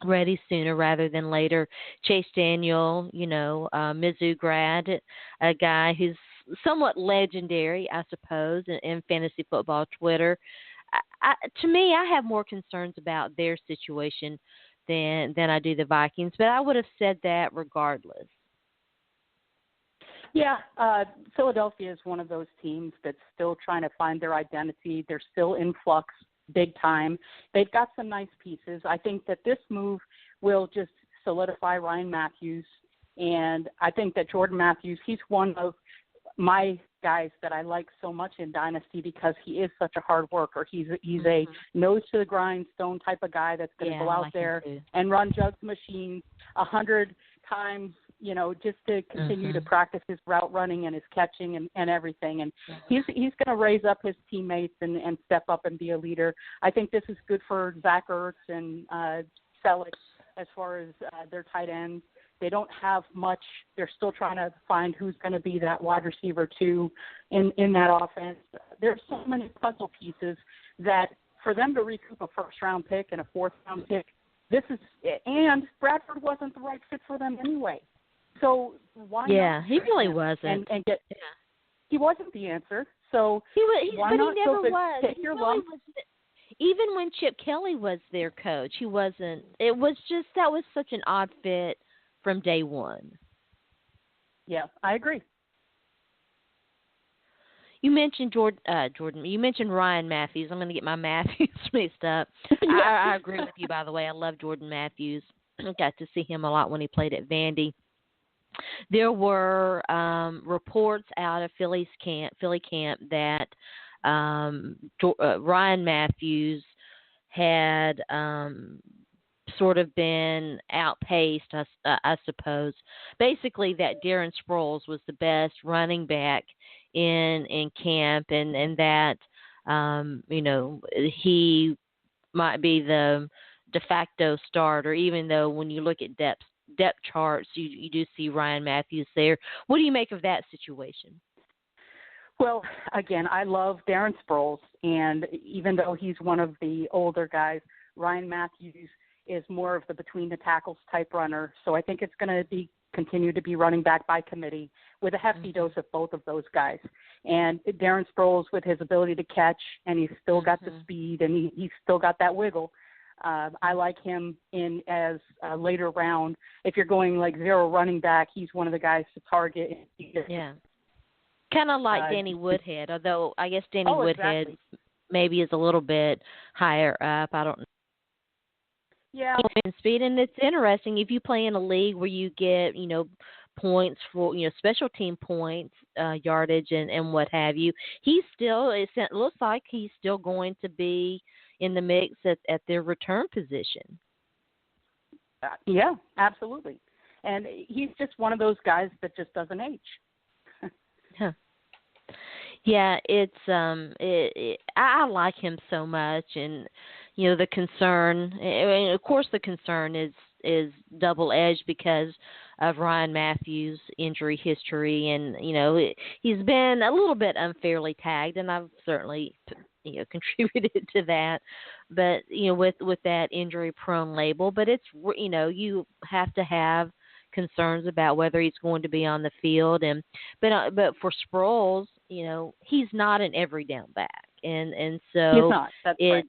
ready sooner rather than later. Chase Daniel, Mizzou grad, a guy who's somewhat legendary, I suppose, in fantasy football Twitter. To me, I have more concerns about their situation than I do the Vikings, but I would have said that regardless. Yeah, Philadelphia is one of those teams that's still trying to find their identity. They're still in flux big time. They've got some nice pieces. I think that this move will just solidify Ryan Matthews, and I think that Jordan Matthews, he's one of my guys that I like so much in Dynasty because he is such a hard worker. He's a nose to the grindstone type of guy that's going to go out there and run jugs machines 100 times, just to continue to practice his route running and his catching and everything. And he's going to raise up his teammates and step up and be a leader. I think this is good for Zach Ertz and Selleck as far as their tight ends. They don't have much. They're still trying to find who's going to be that wide receiver too in that offense. There's so many puzzle pieces that for them to recoup a first-round pick and a fourth-round pick, and Bradford wasn't the right fit for them anyway. So why not? Yeah, he really wasn't. He wasn't the answer. So why but not he never go was. take your lump? Even when Chip Kelly was their coach, he wasn't. It was just that was such an odd fit from day one. Yeah, I agree. You mentioned Jordan. You mentioned Ryan Matthews. I'm going to get my Matthews mixed up. I agree with you, by the way. I love Jordan Matthews. I got to see him a lot when he played at Vandy. There were reports out of Philly camp that Ryan Matthews had sort of been outpaced, I suppose. Basically, that Darren Sproles was the best running back in camp, and that he might be the de facto starter, even though when you look at depth charts, you do see Ryan Matthews there. What do you make of that situation? Well, again, I love Darren Sproles, and even though he's one of the older guys, Ryan Matthews is more of the between the tackles type runner. So I think it's going to continue to be running back by committee with a hefty dose of both of those guys. And Darren Sproles, with his ability to catch, and he's still got the speed, and he's still got that wiggle. I like him in as a later round. If you're going like zero running back, he's one of the guys to target. Yeah. Kind of like Danny Woodhead, although I guess Danny Woodhead maybe is a little bit higher up. I don't know. Yeah. And speed, and it's interesting if you play in a league where you get, points for, special team points, yardage, and what have you. It looks like he's still going to be in the mix at their return position. Yeah, absolutely. And he's just one of those guys that just doesn't age. Huh. Yeah, I like him so much, and the concern. Of course, the concern is double edged because of Ryan Matthews' injury history, and he's been a little bit unfairly tagged, and I've certainly contributed to that. But with that injury prone label, but it's you have to have concerns about whether he's going to be on the field, but for Sproles, he's not an every down back, and so he's not. That's right.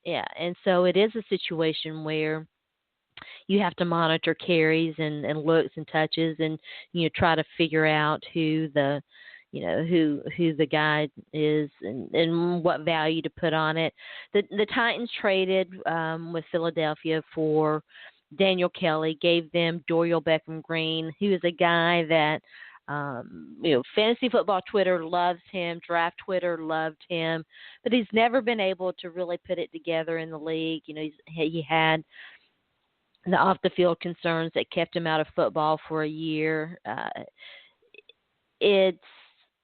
Yeah, and so it is a situation where you have to monitor carries and looks and touches, and try to figure out who the guy is and what value to put on it. The Titans traded with Philadelphia for Daniel Kelly, gave them Dorial Beckham-Green, who is a guy that, fantasy football Twitter loves him, draft Twitter loved him, but he's never been able to really put it together in the league. He had the off-the-field concerns that kept him out of football for a year.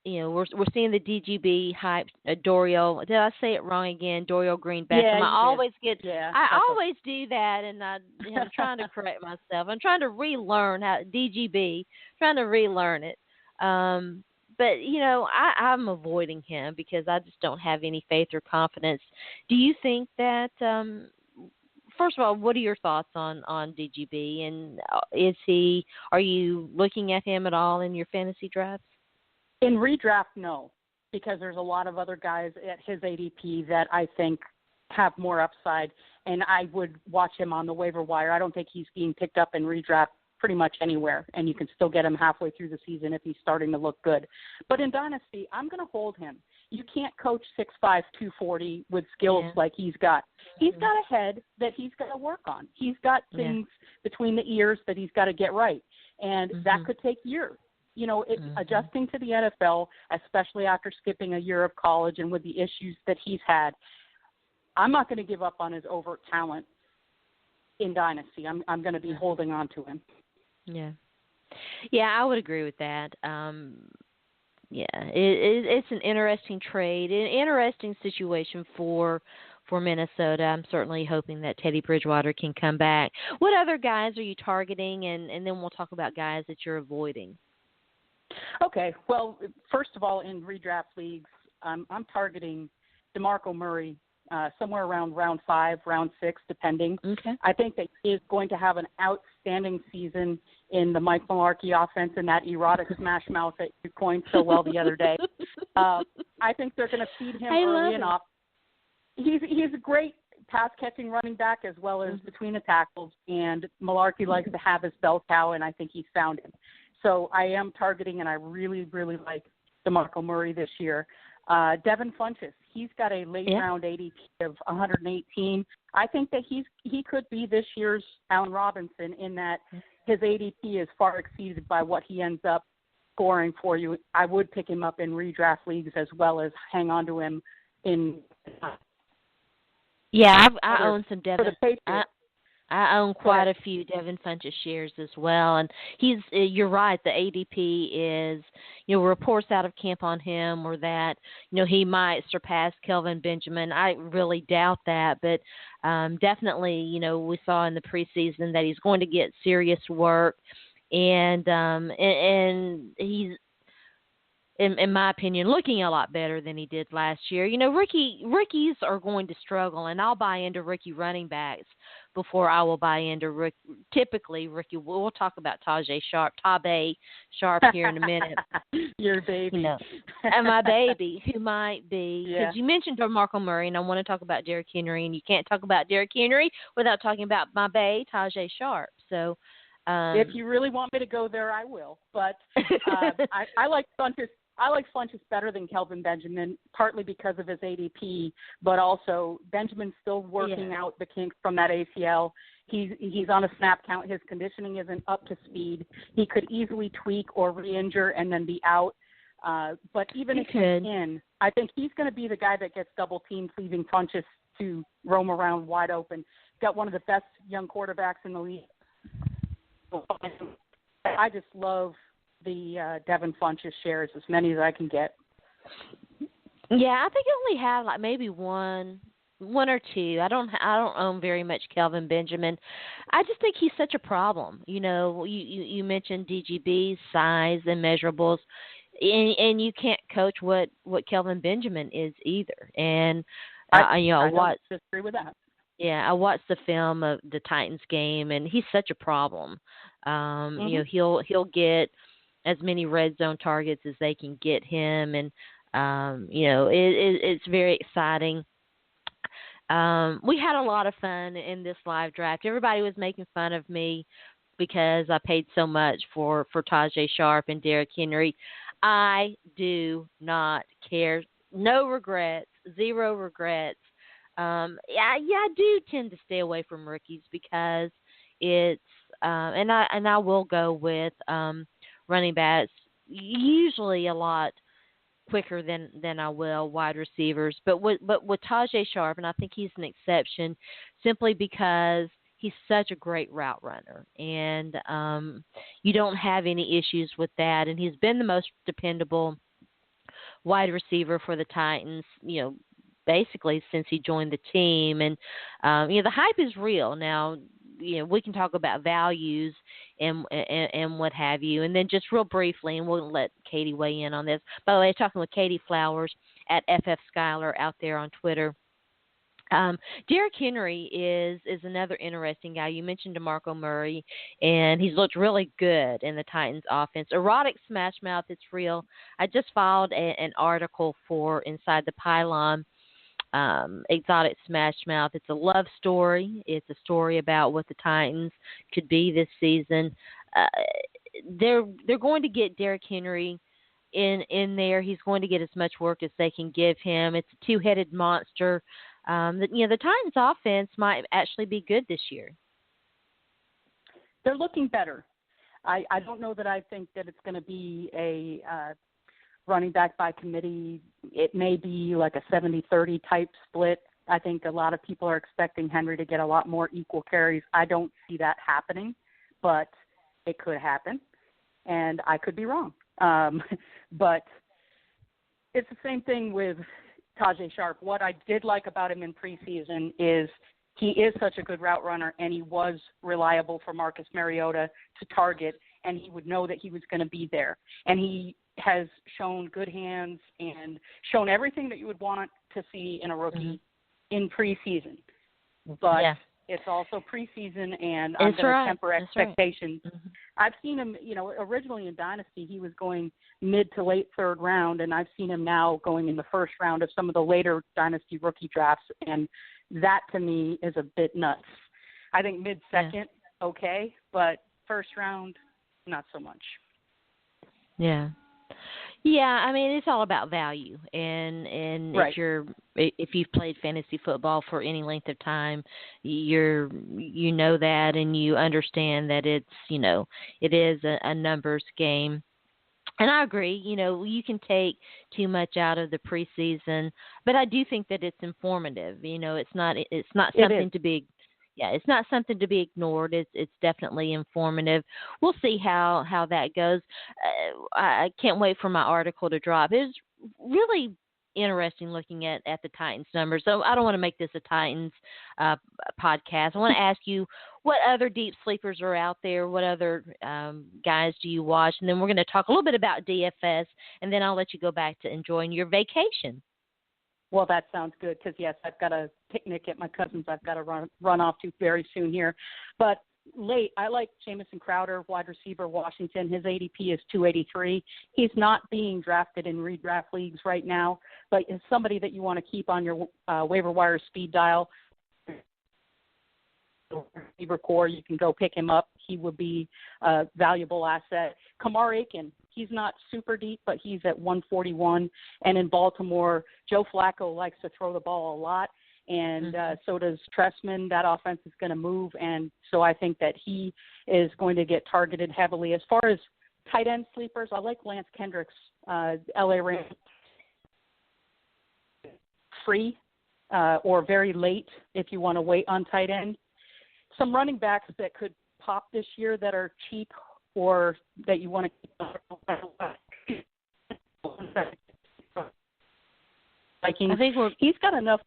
We're seeing the DGB hype. Dorial, did I say it wrong again? Dorial Green Beckham. Yeah, I always do that, and I'm trying to correct myself. I'm trying to relearn how DGB, trying to relearn it. But I'm avoiding him because I just don't have any faith or confidence. Do you think that? First of all, what are your thoughts on DGB, and are you looking at him at all in your fantasy drafts? In redraft, no, because there's a lot of other guys at his ADP that I think have more upside, and I would watch him on the waiver wire. I don't think he's being picked up in redraft pretty much anywhere, and you can still get him halfway through the season if he's starting to look good. But in Dynasty, I'm going to hold him. You can't coach 6'5", 240 with skills like he's got. He's got a head that he's got to work on. He's got things between the ears that he's got to get right, and that could take years. Adjusting to the NFL, especially after skipping a year of college and with the issues that he's had, I'm not going to give up on his overt talent in Dynasty. I'm going to be holding on to him. Yeah, I would agree with that. It's an interesting trade, an interesting situation for Minnesota. I'm certainly hoping that Teddy Bridgewater can come back. What other guys are you targeting, and then we'll talk about guys that you're avoiding. Okay, well, first of all, in redraft leagues, I'm targeting DeMarco Murray somewhere around round 5, round 6, depending. Okay. I think that he is going to have an outstanding season in the Mike Mularkey offense and that erotic smash mouth that you coined so well the other day. I think they're going to feed him early enough. He's a great pass-catching running back as well as between the tackles, and Mularkey likes to have his bell cow, and I think he's found him. So I am targeting, and I really, really like DeMarco Murray this year. Devin Funchess, he's got a late-round ADP of 118. I think that he could be this year's Allen Robinson in that his ADP is far exceeded by what he ends up scoring for you. I would pick him up in redraft leagues as well as hang on to him in I own some Devin. For the Patriots. I own quite a Correct. few Devin Funchess shares as well, and he's. You're right. The ADP is, reports out of camp on him or that, he might surpass Kelvin Benjamin. I really doubt that, but definitely, we saw in the preseason that he's going to get serious work, and he's in my opinion, looking a lot better than he did last year. Rookies are going to struggle, and I'll buy into rookie running backs before I will buy into typically rookie. We'll talk about Tajay Sharp here in a minute. Your baby. And my baby, who might be, because Yeah. you mentioned DeMarco Murray, and I want to talk about Derrick Henry, and you can't talk about Derrick Henry without talking about my bae, Tajay Sharp. So, If you really want me to go there, I will. But I like Funchess. I like Funchess better than Kelvin Benjamin, partly because of his ADP, but also Benjamin's still working out the kinks from that ACL. He's on a snap count. His conditioning isn't up to speed. He could easily tweak or re-injure and then be out. But even if he's in, I think he's going to be the guy that gets double teamed, leaving Funchess to roam around wide open. Got one of the best young quarterbacks in the league. I just love the Devin Funchess shares, as many as I can get. Yeah, I think I only have like maybe one or two. I don't own very much Kelvin Benjamin. I just think he's such a problem. You mentioned DGB's size and measurables, and you can't coach what Kelvin Benjamin is either. And I don't disagree with that. Yeah, I watched the film of the Titans game, and he's such a problem. He'll get as many red zone targets as they can get him, and it's very exciting. We had a lot of fun in this live draft. Everybody was making fun of me because I paid so much for Tajay Sharp and Derrick Henry. I do not care. No regrets. Zero regrets. I do tend to stay away from rookies because it's and I will go with running backs usually a lot quicker than I will wide receivers. But with Tajay Sharp, and I think he's an exception simply because he's such a great route runner, and you don't have any issues with that. And he's been the most dependable wide receiver for the Titans, basically since he joined the team. And the hype is real. Now, we can talk about values and what have you. And then just real briefly, and we'll let Katie weigh in on this. By the way, I was talking with Katie Flowers at FF Schuyler out there on Twitter. Derrick Henry is another interesting guy. You mentioned DeMarco Murray, and he's looked really good in the Titans offense. Erotic smash mouth, it's real. I just filed an article for Inside the Pylon. Exotic smash mouth. It's a love story. It's a story about what the Titans could be this season. They're going to get Derrick Henry in there. He's going to get as much work as they can give him. It's a two-headed monster. The Titans offense might actually be good this year. They're looking better. I don't know that I think that it's going to be a running back by committee. It may be like a 70-30 type split. I think a lot of people are expecting Henry to get a lot more equal carries. I don't see that happening, but it could happen, and I could be wrong. But it's the same thing with Tajay Sharp. What I did like about him in preseason is he is such a good route runner, and he was reliable for Marcus Mariota to target, and he would know that he was going to be there. And he has shown good hands and shown everything that you would want to see in a rookie in preseason. But it's also preseason, and I'm going to temper expectations. Right. I've seen him, originally in Dynasty, he was going mid to late third round, and I've seen him now going in the first round of some of the later Dynasty rookie drafts, and that to me is a bit nuts. I think mid-second, okay, but first round, not so much. Yeah. Yeah, I mean, it's all about value, and right. if you've played fantasy football for any length of time, you know that, and you understand that it's it is a numbers game. And I agree, you can take too much out of the preseason, but I do think that it's informative. It's not something to be Yeah, it's not something to be ignored. It's definitely informative. We'll see how that goes. I can't wait for my article to drop. It's really interesting looking at the Titans numbers. So I don't want to make this a Titans uh, podcast. I want to ask you what other deep sleepers are out there. What other guys do you watch? And then we're going to talk a little bit about DFS, and then I'll let you go back to enjoying your vacation. Well, that sounds good because, yes, I've got a picnic at my cousin's I've got to run off to very soon here. But late, I like Jamison Crowder, wide receiver, Washington. His ADP is 283. He's not being drafted in redraft leagues right now, but is somebody that you want to keep on your waiver wire speed dial. Receiver core, you can go pick him up. He would be a valuable asset. Kamar Aiken, he's not super deep, but he's at 141. And in Baltimore, Joe Flacco likes to throw the ball a lot, and so does Tressman. That offense is going to move, and so I think that he is going to get targeted heavily. As far as tight end sleepers, I like Lance Kendricks, LA Rams, free or very late if you want to wait on tight end. Some running backs that could pop this year that are cheap or that you want to keep. I think he's got enough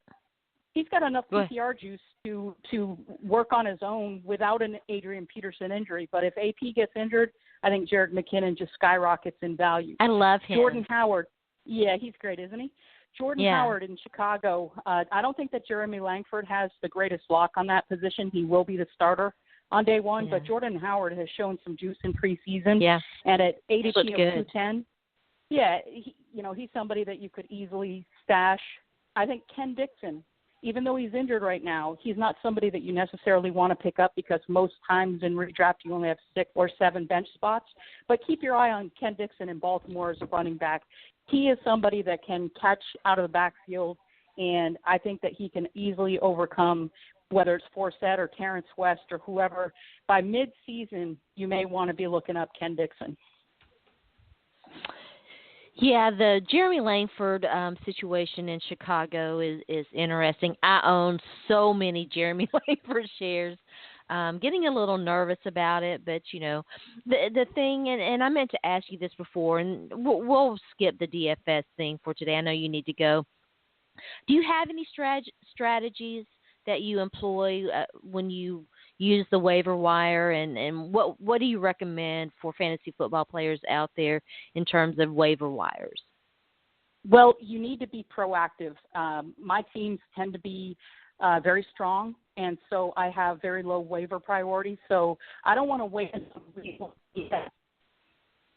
PPR juice to work on his own without an Adrian Peterson injury. But if AP gets injured, I think Jerick McKinnon just skyrockets in value. I love him. Jordan Howard, yeah, he's great, isn't he? Jordan Howard in Chicago, I don't think that Jeremy Langford has the greatest lock on that position. He will be the starter on day one, but Jordan Howard has shown some juice in preseason. Yeah. And at ADP of good. 210, he's somebody that you could easily stash. I think Ken Dixon, even though he's injured right now, he's not somebody that you necessarily want to pick up because most times in redraft you only have 6 or 7 bench spots. But keep your eye on Ken Dixon in Baltimore as a running back. He is somebody that can catch out of the backfield, and I think that he can easily overcome whether it's Forsett or Terrence West or whoever. By mid-season, you may want to be looking up Ken Dixon. Yeah, the Jeremy Langford situation in Chicago is interesting. I own so many Jeremy Langford shares. Getting a little nervous about it, but the thing, and I meant to ask you this before, and we'll skip the DFS thing for today. I know you need to go. Do you have any strategies that you employ when you use the waiver wire, and what do you recommend for fantasy football players out there in terms of waiver wires? Well, you need to be proactive. My teams tend to be very strong, and so I have very low waiver priority. So I don't want to wait until we get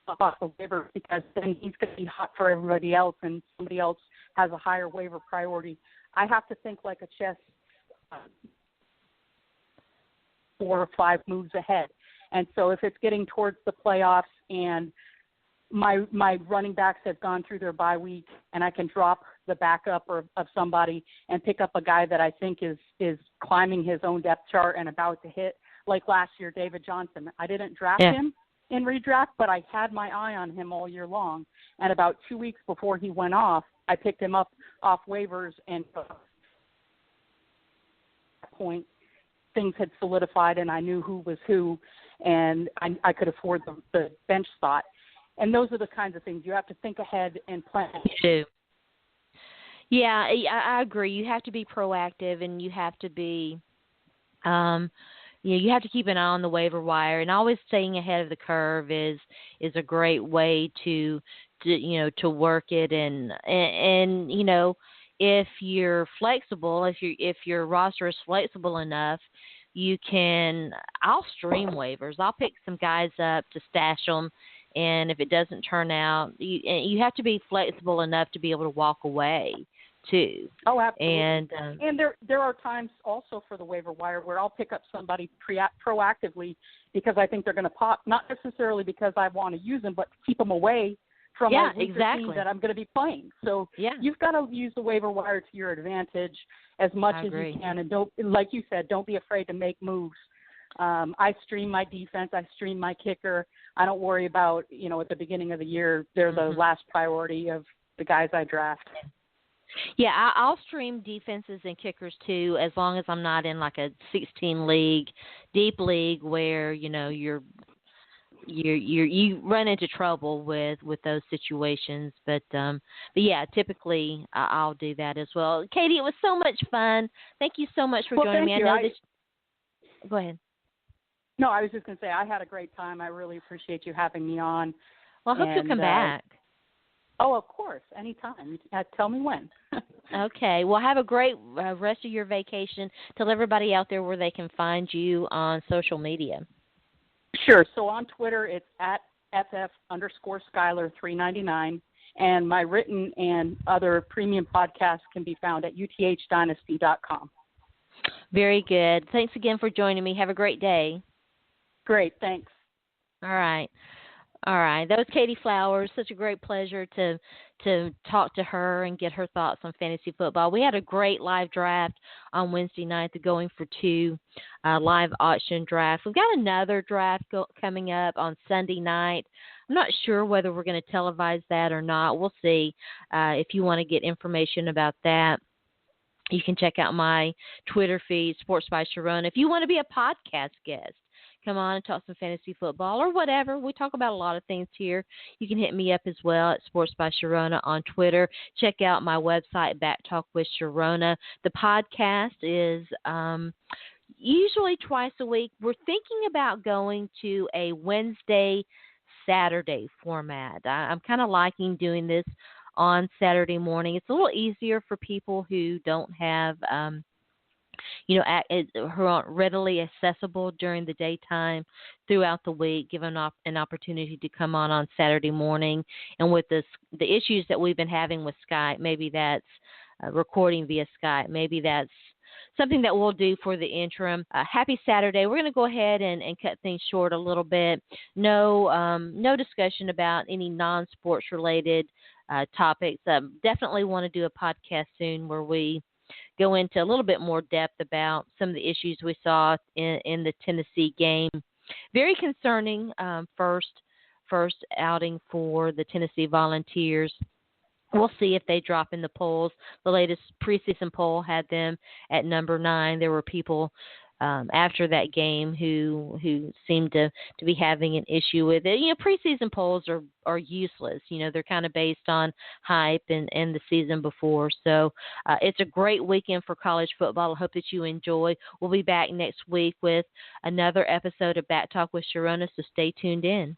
off the waiver because then he's going to be hot for everybody else, and somebody else has a higher waiver priority. I have to think like a chess, 4 or 5 moves ahead. And so if it's getting towards the playoffs and my running backs have gone through their bye week and I can drop the backup of somebody and pick up a guy that I think is climbing his own depth chart and about to hit, like last year, David Johnson. I didn't draft him in redraft, but I had my eye on him all year long. And about 2 weeks before he went off, I picked him up off waivers, and at that point, things had solidified and I knew who was who, and I could afford the bench spot. And those are the kinds of things you have to think ahead and plan. You do. Yeah, I agree. You have to be proactive, and you have to be, you have to keep an eye on the waiver wire. And always staying ahead of the curve is a great way to work it. And if you're flexible, if your roster is flexible enough, I'll stream waivers. I'll pick some guys up to stash them. And if it doesn't turn out, you have to be flexible enough to be able to walk away, too. Oh, absolutely. And there are times also for the waiver wire where I'll pick up somebody proactively because I think they're going to pop, not necessarily because I want to use them, but to keep them away from my weaker team that I'm going to be playing. So you've got to use the waiver wire to your advantage as much as you can. And don't, like you said, don't be afraid to make moves. I stream my defense. I stream my kicker. I don't worry about, at the beginning of the year, they're the last priority of the guys I draft. Yeah, I'll stream defenses and kickers too, as long as I'm not in like a 16 league, deep league where you run into trouble with those situations. But yeah, typically I'll do that as well. Katie, it was so much fun. Thank you so much for Well, joining thank me. I you. know that. Go ahead. No, I was just going to say I had a great time. I really appreciate you having me on. Well, I hope you'll come back. Oh, of course, anytime. Tell me when. Okay. Well, have a great rest of your vacation. Tell everybody out there where they can find you on social media. Sure. So on Twitter, it's at ff_Skyler399, and my written and other premium podcasts can be found at uthdynasty.com. Very good. Thanks again for joining me. Have a great day. Great. Thanks. All right. All right. That was Katie Flowers. Such a great pleasure to talk to her and get her thoughts on fantasy football. We had a great live draft on Wednesday night, the Going for Two live auction draft. We've got another draft coming up on Sunday night. I'm not sure whether we're going to televise that or not. We'll see. If you want to get information about that, you can check out my Twitter feed, Sports by Sharona. If you want to be a podcast guest, come on and talk some fantasy football or whatever. We talk about a lot of things here. You can hit me up as well at Sports by Sharona on Twitter. Check out my website, Back Talk with Sharona. The podcast is usually twice a week. We're thinking about going to a Wednesday, Saturday format. I'm kind of liking doing this on Saturday morning. It's a little easier for people who don't have who aren't readily accessible during the daytime throughout the week, give them an opportunity to come on Saturday morning. And with the issues that we've been having with Skype, maybe that's recording via Skype. Maybe that's something that we'll do for the interim. Happy Saturday. We're going to go ahead and cut things short a little bit. No discussion about any non-sports related topics. Definitely want to do a podcast soon where we go into a little bit more depth about some of the issues we saw in the Tennessee game. Very concerning first outing for the Tennessee Volunteers. We'll see if they drop in the polls. The latest preseason poll had them at number 9. There were people after that game who seemed to be having an issue with it. Preseason polls are useless. They're kind of based on hype and the season before. So it's a great weekend for college football. I hope that you enjoy. We'll be back next week with another episode of Back Talk with Sharona, so stay tuned in.